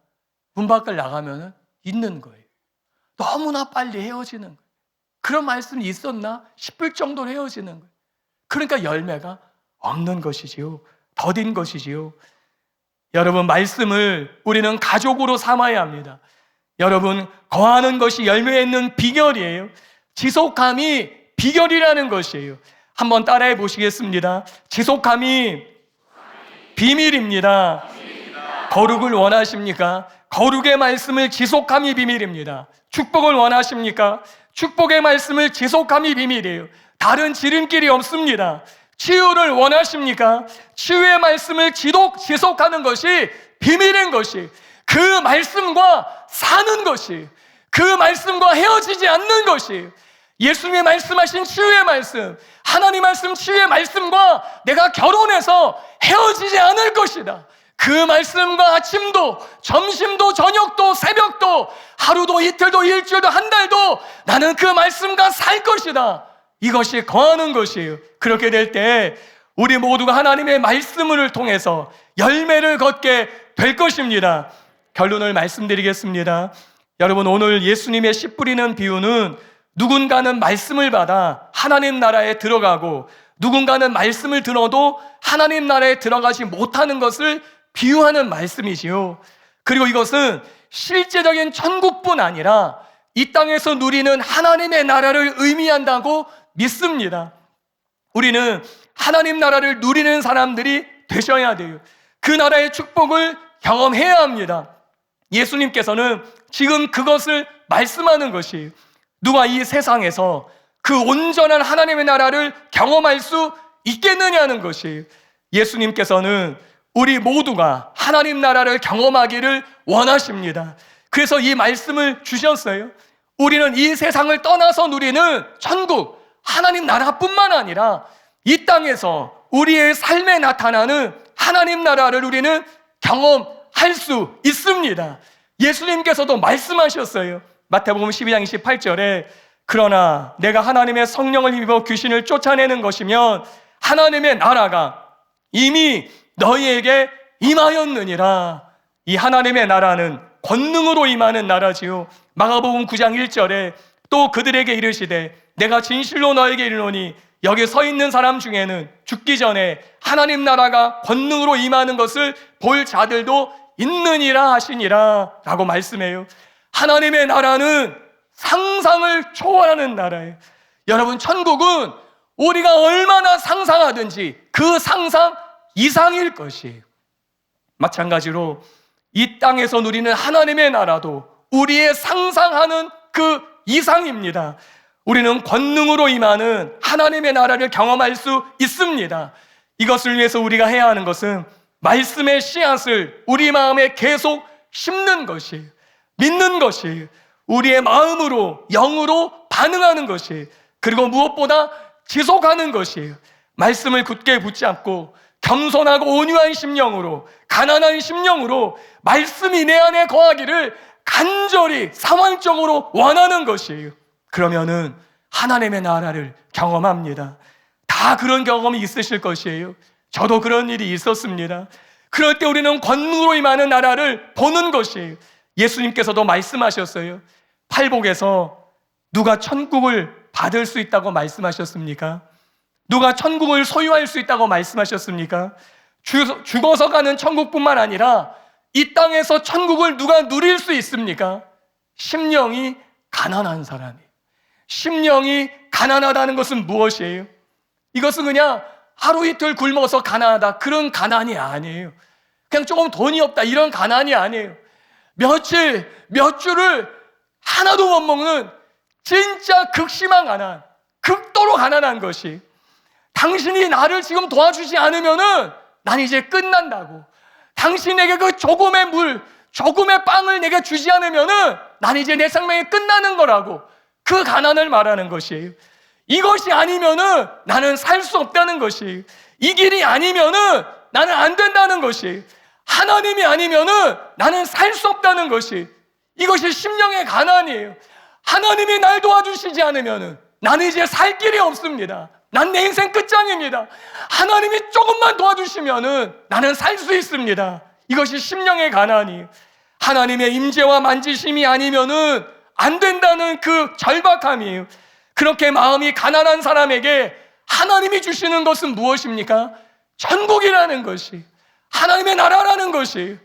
문 밖을 나가면 있는 거예요. 너무나 빨리 헤어지는 거예요. 그런 말씀이 있었나 싶을 정도로 헤어지는 거예요. 그러니까 열매가 없는 것이지요. 더딘 것이지요. 여러분, 말씀을 우리는 가족으로 삼아야 합니다. 여러분, 거하는 것이 열매에 있는 비결이에요. 지속함이 비결이라는 것이에요. 한번 따라해 보시겠습니다. 지속함이 비밀입니다. 거룩을 원하십니까? 거룩의 말씀을 지속함이 비밀입니다. 축복을 원하십니까? 축복의 말씀을 지속함이 비밀이에요. 다른 지름길이 없습니다. 치유를 원하십니까? 치유의 말씀을 지속하는 것이 비밀인 것이, 그 말씀과 사는 것이, 그 말씀과 헤어지지 않는 것이, 예수님이 말씀하신 치유의 말씀, 하나님 말씀 치유의 말씀과 내가 결혼해서 헤어지지 않을 것이다. 그 말씀과 아침도 점심도 저녁도 새벽도 하루도 이틀도 일주일도 한 달도 나는 그 말씀과 살 것이다. 이것이 거하는 것이에요. 그렇게 될 때 우리 모두가 하나님의 말씀을 통해서 열매를 걷게 될 것입니다. 결론을 말씀드리겠습니다. 여러분, 오늘 예수님의 씨 뿌리는 비유는 누군가는 말씀을 받아 하나님 나라에 들어가고 누군가는 말씀을 들어도 하나님 나라에 들어가지 못하는 것을 비유하는 말씀이지요. 그리고 이것은 실제적인 천국뿐 아니라 이 땅에서 누리는 하나님의 나라를 의미한다고 믿습니다. 우리는 하나님 나라를 누리는 사람들이 되셔야 돼요. 그 나라의 축복을 경험해야 합니다. 예수님께서는 지금 그것을 말씀하는 것이에요. 누가 이 세상에서 그 온전한 하나님의 나라를 경험할 수 있겠느냐는 것이에요. 예수님께서는 우리 모두가 하나님 나라를 경험하기를 원하십니다. 그래서 이 말씀을 주셨어요. 우리는 이 세상을 떠나서 누리는 천국, 하나님 나라뿐만 아니라 이 땅에서 우리의 삶에 나타나는 하나님 나라를 우리는 경험할 수 있습니다. 예수님께서도 말씀하셨어요. 마태복음 12장 28절에 그러나 내가 하나님의 성령을 힘입어 귀신을 쫓아내는 것이면 하나님의 나라가 이미 너희에게 임하였느니라. 이 하나님의 나라는 권능으로 임하는 나라지요. 마가복음 9장 1절에 또 그들에게 이르시되 내가 진실로 너에게 이르노니 여기 서 있는 사람 중에는 죽기 전에 하나님 나라가 권능으로 임하는 것을 볼 자들도 있느니라 하시니라 라고 말씀해요. 하나님의 나라는 상상을 초월하는 나라예요. 여러분, 천국은 우리가 얼마나 상상하든지 그 상상 이상일 것이에요. 마찬가지로 이 땅에서 누리는 하나님의 나라도 우리의 상상하는 그 이상입니다. 우리는 권능으로 임하는 하나님의 나라를 경험할 수 있습니다. 이것을 위해서 우리가 해야 하는 것은 말씀의 씨앗을 우리 마음에 계속 심는 것이에요. 믿는 것이에요. 우리의 마음으로, 영으로 반응하는 것이에요. 그리고 무엇보다 지속하는 것이에요. 말씀을 굳게 붙잡고 겸손하고 온유한 심령으로, 가난한 심령으로 말씀이 내 안에 거하기를 간절히 사망적으로 원하는 것이에요. 그러면은 하나님의 나라를 경험합니다. 다 그런 경험이 있으실 것이에요. 저도 그런 일이 있었습니다. 그럴 때 우리는 권능으로 임하는 나라를 보는 것이에요. 예수님께서도 말씀하셨어요. 팔복에서 누가 천국을 받을 수 있다고 말씀하셨습니까? 누가 천국을 소유할 수 있다고 말씀하셨습니까? 죽어서 가는 천국뿐만 아니라 이 땅에서 천국을 누가 누릴 수 있습니까? 심령이 가난한 사람이에요. 심령이 가난하다는 것은 무엇이에요? 이것은 그냥 하루 이틀 굶어서 가난하다, 그런 가난이 아니에요. 그냥 조금 돈이 없다, 이런 가난이 아니에요. 며칠, 몇 주를 하나도 못 먹는 진짜 극심한 가난, 극도로 가난한 것이, 당신이 나를 지금 도와주지 않으면은 난 이제 끝난다고, 당신에게 그 조금의 물, 조금의 빵을 내게 주지 않으면은 난 이제 내 생명이 끝나는 거라고, 그 가난을 말하는 것이에요. 이것이 아니면은 나는 살 수 없다는 것이에요. 이 길이 아니면은 나는 안 된다는 것이에요. 하나님이 아니면은 나는 살 수 없다는 것이, 이것이 심령의 가난이에요. 하나님이 날 도와주시지 않으면은 나는 이제 살 길이 없습니다. 난 내 인생 끝장입니다. 하나님이 조금만 도와주시면은 나는 살 수 있습니다. 이것이 심령의 가난이에요. 하나님의 임재와 만지심이 아니면은 안 된다는 그 절박함이에요. 그렇게 마음이 가난한 사람에게 하나님이 주시는 것은 무엇입니까? 천국이라는 것이, 하나님의 나라라는 것이,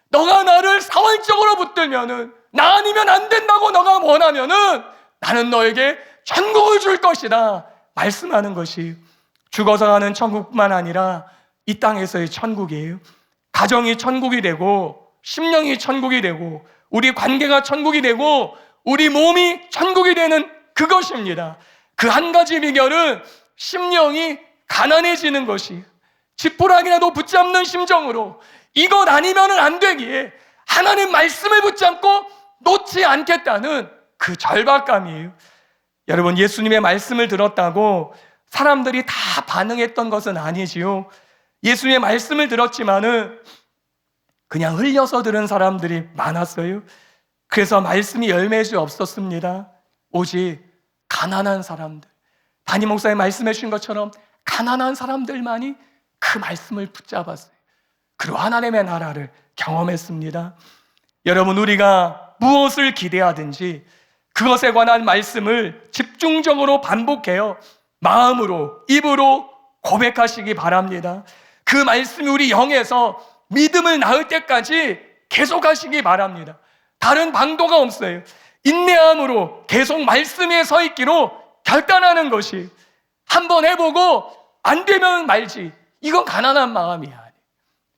너가 나를 사활적으로 붙들면은, 나 아니면 안 된다고 너가 원하면은 나는 너에게 천국을 줄 것이다 말씀하는 것이, 죽어서 가는 천국뿐만 아니라 이 땅에서의 천국이에요. 가정이 천국이 되고, 심령이 천국이 되고, 우리 관계가 천국이 되고, 우리 몸이 천국이 되는 그것입니다. 그 한 가지 비결은 심령이 가난해지는 것이, 지푸라기라도 붙잡는 심정으로 이것 아니면 안 되기에 하나님 말씀을 붙잡고 놓지 않겠다는 그 절박감이에요. 여러분, 예수님의 말씀을 들었다고 사람들이 다 반응했던 것은 아니지요. 예수님의 말씀을 들었지만은 그냥 흘려서 들은 사람들이 많았어요. 그래서 말씀이 열매지 없었습니다. 오직 가난한 사람들, 담임 목사님 말씀해 주신 것처럼 가난한 사람들만이 그 말씀을 붙잡았어요. 그리고 하나님의 나라를 경험했습니다. 여러분, 우리가 무엇을 기대하든지 그것에 관한 말씀을 집중적으로 반복해요. 마음으로, 입으로 고백하시기 바랍니다. 그 말씀이 우리 영에서 믿음을 낳을 때까지 계속하시기 바랍니다. 다른 방도가 없어요. 인내함으로 계속 말씀에 서 있기로 결단하는 것이, 한번 해보고 안 되면 말지, 이건 가난한 마음이 아니에요.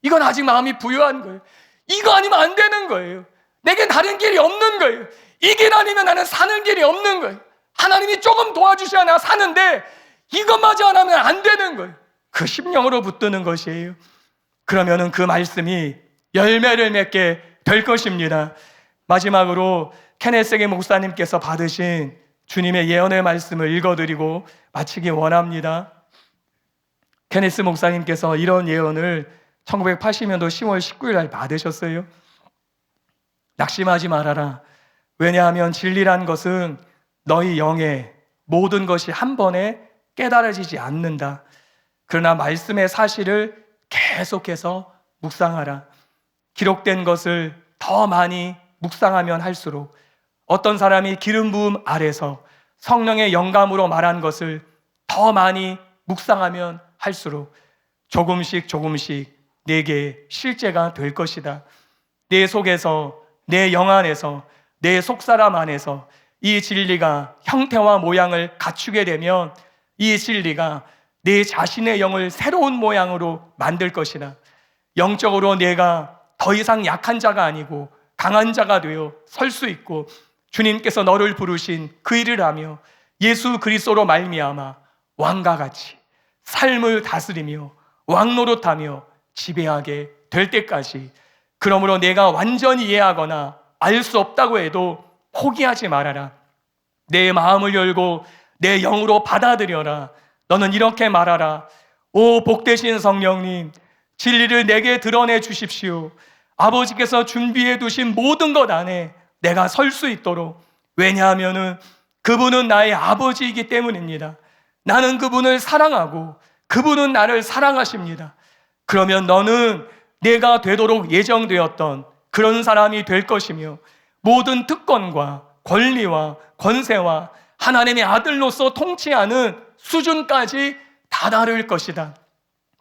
이건 아직 마음이 부유한 거예요. 이거 아니면 안 되는 거예요. 내게 다른 길이 없는 거예요. 이 길 아니면 나는 사는 길이 없는 거예요. 하나님이 조금 도와주셔야 나 사는데 이것마저 안 하면 안 되는 거예요. 그 심령으로 붙드는 것이에요. 그러면은 그 말씀이 열매를 맺게 될 것입니다. 마지막으로 케네세게 목사님께서 받으신 주님의 예언의 말씀을 읽어드리고 마치기 원합니다. 케네스 목사님께서 이런 예언을 1980년도 10월 19일 날 받으셨어요. 낙심하지 말아라. 왜냐하면 진리란 것은 너희 영의 모든 것이 한 번에 깨달아지지 않는다. 그러나 말씀의 사실을 계속해서 묵상하라. 기록된 것을 더 많이 묵상하면 할수록, 어떤 사람이 기름 부음 아래서 성령의 영감으로 말한 것을 더 많이 묵상하면 할수록 조금씩 내게 실제가 될 것이다. 내 속에서, 내 영 안에서, 내 속사람 안에서 이 진리가 형태와 모양을 갖추게 되면 이 진리가 내 자신의 영을 새로운 모양으로 만들 것이다. 영적으로 내가 더 이상 약한 자가 아니고 강한 자가 되어 설 수 있고, 주님께서 너를 부르신 그 일을 하며 예수 그리스도로 말미암아 왕과 같이 삶을 다스리며 왕노릇하며 지배하게 될 때까지, 그러므로 내가 완전히 이해하거나 알 수 없다고 해도 포기하지 말아라. 내 마음을 열고 내 영으로 받아들여라. 너는 이렇게 말하라. 오 복되신 성령님, 진리를 내게 드러내 주십시오. 아버지께서 준비해 두신 모든 것 안에 내가 설 수 있도록. 왜냐하면 그분은 나의 아버지이기 때문입니다. 나는 그분을 사랑하고 그분은 나를 사랑하십니다. 그러면 너는 내가 되도록 예정되었던 그런 사람이 될 것이며, 모든 특권과 권리와 권세와 하나님의 아들로서 통치하는 수준까지 다다를 것이다.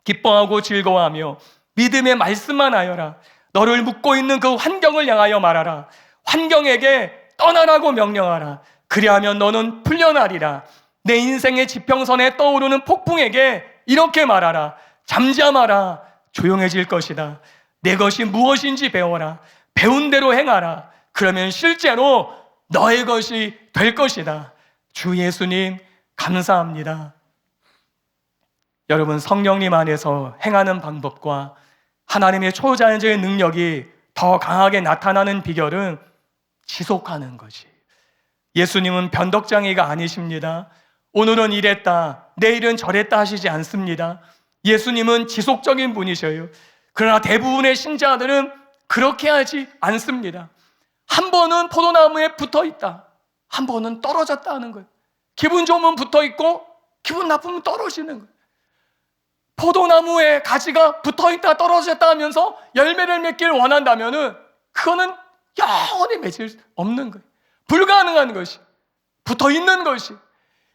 기뻐하고 즐거워하며 믿음의 말씀만 하여라. 너를 묶고 있는 그 환경을 향하여 말하라. 환경에게 떠나라고 명령하라. 그리하면 너는 풀려나리라. 내 인생의 지평선에 떠오르는 폭풍에게 이렇게 말하라. 잠잠하라. 조용해질 것이다. 내 것이 무엇인지 배워라. 배운 대로 행하라. 그러면 실제로 너의 것이 될 것이다. 주 예수님 감사합니다. 여러분, 성령님 안에서 행하는 방법과 하나님의 초자연적인 능력이 더 강하게 나타나는 비결은 지속하는 것이에요. 예수님은 변덕장이가 아니십니다. 오늘은 이랬다, 내일은 저랬다 하시지 않습니다. 예수님은 지속적인 분이셔요. 그러나 대부분의 신자들은 그렇게 하지 않습니다. 한 번은 포도나무에 붙어 있다, 한 번은 떨어졌다 하는 거예요. 기분 좋으면 붙어 있고 기분 나쁘면 떨어지는 거예요. 포도나무에 가지가 붙어 있다 떨어졌다 하면서 열매를 맺기를 원한다면은 그거는 영원히 맺을 수 없는 거예요. 불가능한 것이, 붙어 있는 것이,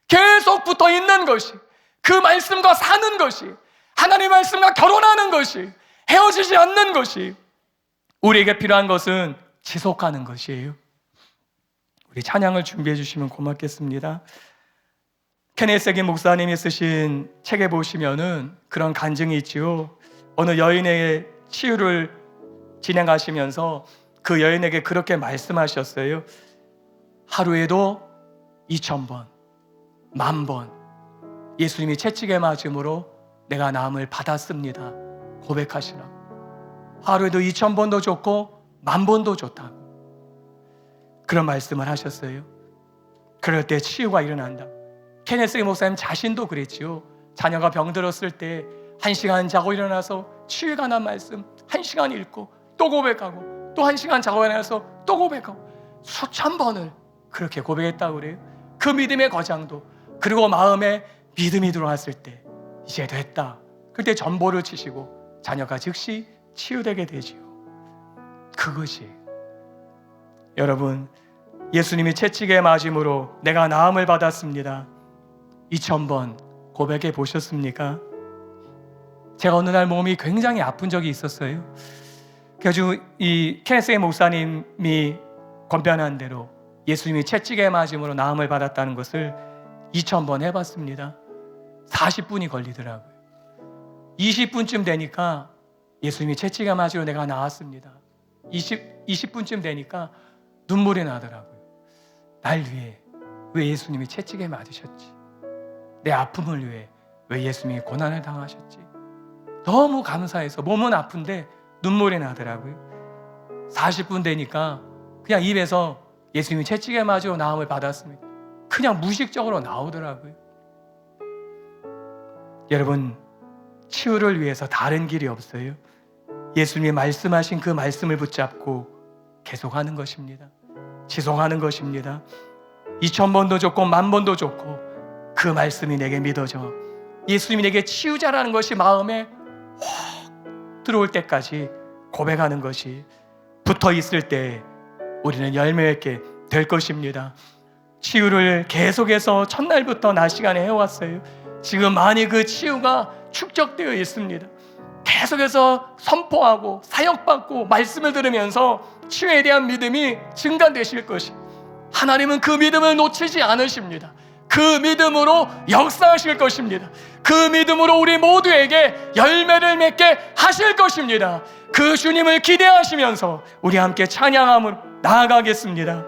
계속 붙어 있는 것이, 그 말씀과 사는 것이, 하나님의 말씀과 결혼하는 것이, 헤어지지 않는 것이, 우리에게 필요한 것은 지속하는 것이에요. 우리 찬양을 준비해 주시면 고맙겠습니다. 케네스 해긴 목사님이 쓰신 책에 보시면은 그런 간증이 있지요. 어느 여인의 치유를 진행하시면서 그 여인에게 그렇게 말씀하셨어요. 하루에도 2000번, 10,000번 예수님이 채찍에 맞음으로 내가 나음을 받았습니다 고백하시라. 하루에도 2000번도 좋고 10,000번도 좋다고 그런 말씀을 하셨어요. 그럴 때 치유가 일어난다. 케네스 목사님 자신도 그랬지요. 자녀가 병들었을 때 1시간 자고 일어나서 치유가 난 말씀 1시간 읽고 또 고백하고 또 1시간 자고 일어나서 또 고백하고 수천 번을 그렇게 고백했다고 그래요. 그 믿음의 거장도, 그리고 마음에 믿음이 들어왔을 때 이제 됐다, 그때 전보를 치시고 자녀가 즉시 치유되게 되지요. 그것이 여러분, 예수님이 채찍에 맞음으로 내가 나음을 받았습니다 2000번 고백해 보셨습니까? 제가 어느 날 몸이 굉장히 아픈 적이 있었어요. 그래서 이 케네스 목사님이 권변한 대로 예수님이 채찍에 맞음으로 나음을 받았다는 것을 2000번 해봤습니다. 40분이 걸리더라고요. 20분쯤 되니까 예수님이 채찍에 맞으러 내가 나왔습니다. 20분쯤 되니까 눈물이 나더라고요. 날 위해 왜 예수님이 채찍에 맞으셨지? 내 아픔을 위해 왜 예수님이 고난을 당하셨지? 너무 감사해서 몸은 아픈데 눈물이 나더라고요. 40분 되니까 그냥 입에서 예수님이 채찍에 맞으러 나음을 받았습니다, 그냥 무의식적으로 나오더라고요. 여러분, 치유를 위해서 다른 길이 없어요. 예수님이 말씀하신 그 말씀을 붙잡고 계속하는 것입니다. 지속하는 것입니다. 2000번도 좋고 10,000번도 좋고 그 말씀이 내게 믿어져 예수님이 내게 치유자라는 것이 마음에 확 들어올 때까지 고백하는 것이, 붙어 있을 때 우리는 열매 맺게 될 것입니다. 치유를 계속해서 첫날부터 낮 시간에 해왔어요. 지금 많이 그 치유가 축적되어 있습니다. 계속해서 선포하고 사역받고 말씀을 들으면서 치유에 대한 믿음이 증가되실 것이, 하나님은 그 믿음을 놓치지 않으십니다. 그 믿음으로 역사하실 것입니다. 그 믿음으로 우리 모두에게 열매를 맺게 하실 것입니다. 그 주님을 기대하시면서 우리 함께 찬양함으로 나아가겠습니다.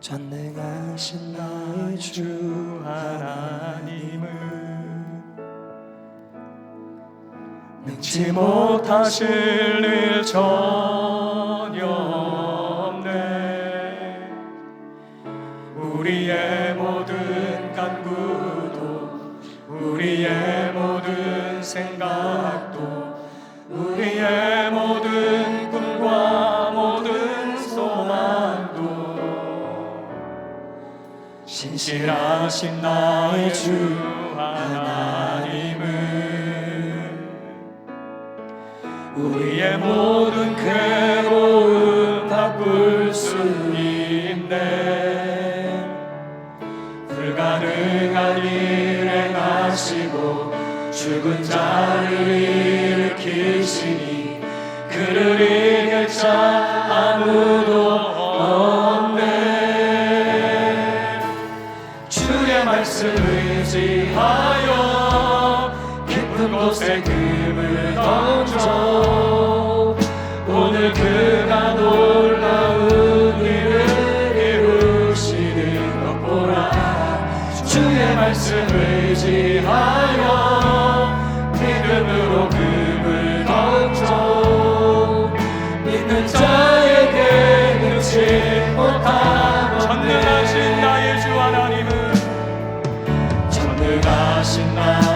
전능하신 나의 주 하나님을 능치 못하실 일 전혀 없네. 우리의 모든 간구도, 우리의 모든 생각도, 우리의 모든 꿈과 모든 소망도 신실하신 나의 주 하나님을 우리의 모든 괴로움 바꿀 수 있네. 불가능한 일 행하시고 죽은 자를 일으키시니 그를 이길 자 아무도 없네. 주의 말씀 의지하여 깊은 곳에 금을 던져 오늘 그가 놀라운 일을 이루시는 것 보라. 주의 말씀 의지하여 믿음으로 금을 던져 믿는 자에게 능치 못한 전능하신 나의 주 하나님은 전능하신 나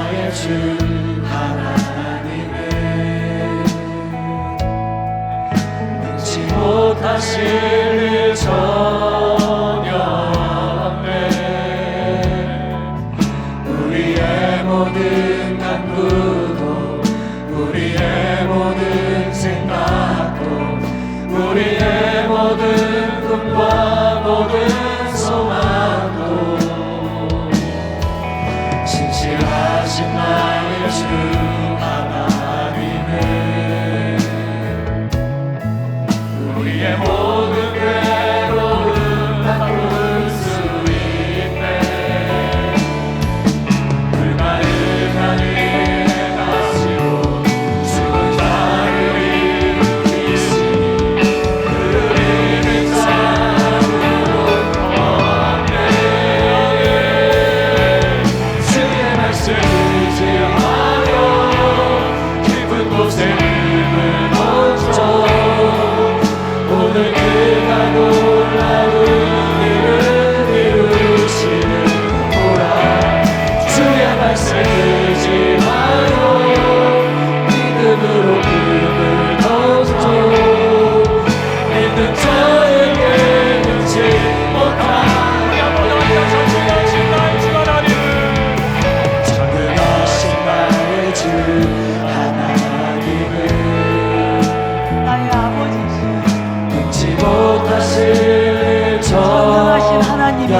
전능하신 하나님이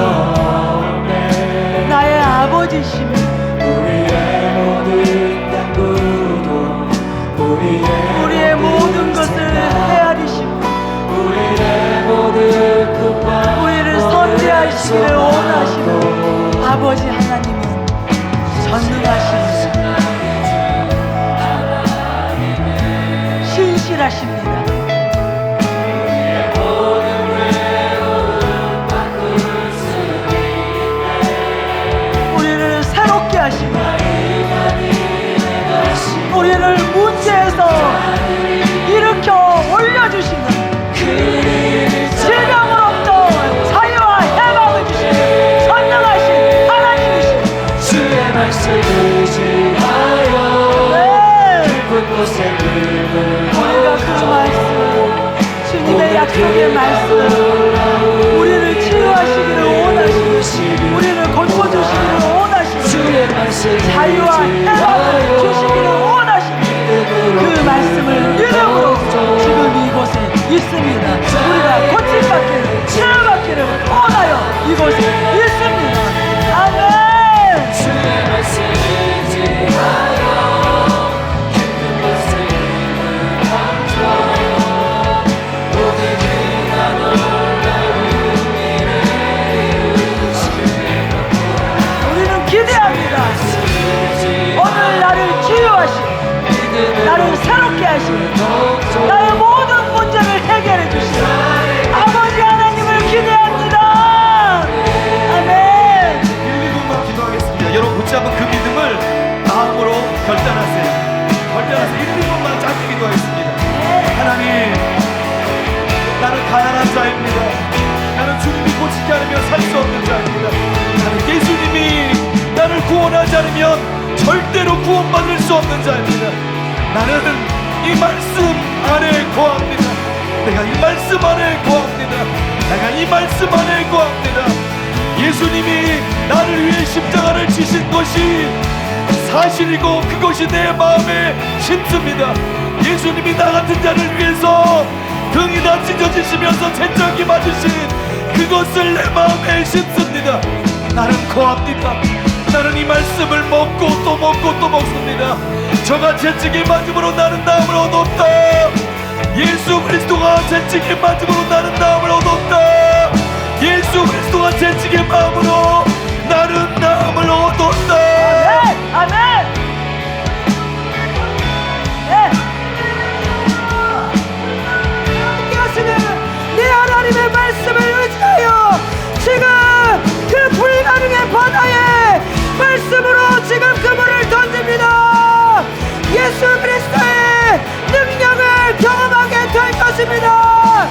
나의 아버지시며 우리의 모든 양구도 우리의 모든 것을 헤아리시고 우리의 모든 뜻과 우리를 선대하시기를 원하시는 아버지 하나님은 전능하십니다. 신실하십니다. 우리를 새롭게 하시고 우리를 문제에서 일으켜 올려주시는 질병으로부터 자유와 해방을 주시는 전능하신 하나님이십니다. 주의 말씀을 의지하여 네. 깊은 곳에 눈을 우리가 그 말씀, 주님의 약속의 말씀, 우리를 치유하시기를 원하시고 우리를 고쳐주시기를 원하시고 주의 말씀 자유와 해방을 주시기를 원하시고 그 말씀을 믿음으로 지금 이곳에 있습니다. 우리가 고침받기를 치유받기를 원하여 이곳에 있습니다. 아멘. 주의 말씀 의지하여 깊은 곳에 눈을 감춰 오직 그가 놀라운 일을 우리는 기대합니다. 오늘 나를 치유하시고 나를 새롭게 하시고 나의 모든 문제를 해결해 주시고 아버지 하나님을 기대합니다. 아멘. 1, 2분만 기도하겠습니다. 여러분 붙잡은 그 믿음을 마음으로 결단하세요. 결단하세요. 1, 2분만 짧게 기도하겠습니다. 하나님, 나는 가난한 자입니다. 나는 주님이 고치지 않으면 살 수 없는 자입니다. 나는 예수님이 나를 구원하지 않으면 절대로 구원받을 수 없는 자입니다. 나는 이 말씀 안에 거합니다. 내가 이 말씀 안에 거합니다. 내가 이 말씀 안에 거합니다. 예수님이 나를 위해 십자가를 지신 것이 사실이고 그것이 내 마음에 심습니다. 예수님이 나 같은 자를 위해서 등이 다 찢어지시면서 채찍이 맞으신 그것을 내 마음에 심습니다. 나는 거합니다. 나는 이 말씀을 먹고 또 먹고 또 먹습니다. 저가 채찍에 맞음으로 나는 나음을 얻었다. 예수 그리스도가 채찍에 맞음으로 나는 나음을 얻었다. 예수 그리스도가 채찍에 마음으로 나는 나음을 얻었다. 아멘. 아멘. 네. 함께 하시는 네 하나님의 말씀을 의지하여 지금 그 불가능의 바다에 말씀으로 지금 그물을 던집니다. 예수 그리스도의 능력을 경험하게 될 것입니다.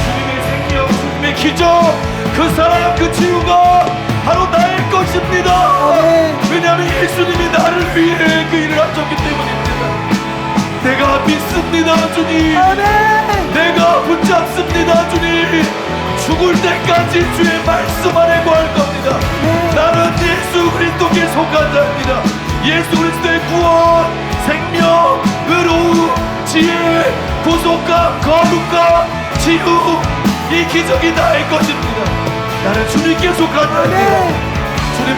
주님의 생명, 주님의 기적, 그 사랑, 그 치유가 바로 나의 것입니다. 아멘. 왜냐하면 예수님이 나를 위해 그 일을 하셨기 때문입니다. 내가 믿습니다, 주님. 아멘. 내가 붙잡습니다, 주님. 죽을 때까지 주의 말씀 안에 거할 겁니다. 나는 예수 그리스도께 속한 자입니다. 예수 그리스도의 구원, 생명, 의로움, 지혜, 구속감, 거룩감, 치유, 이 기적이 나의 것입니다. 나는 주님께 속한 자입니다.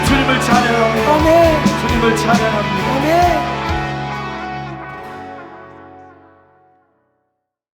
주님을 찬양합니다. 아멘. 주님을 찬양합니다. 아멘.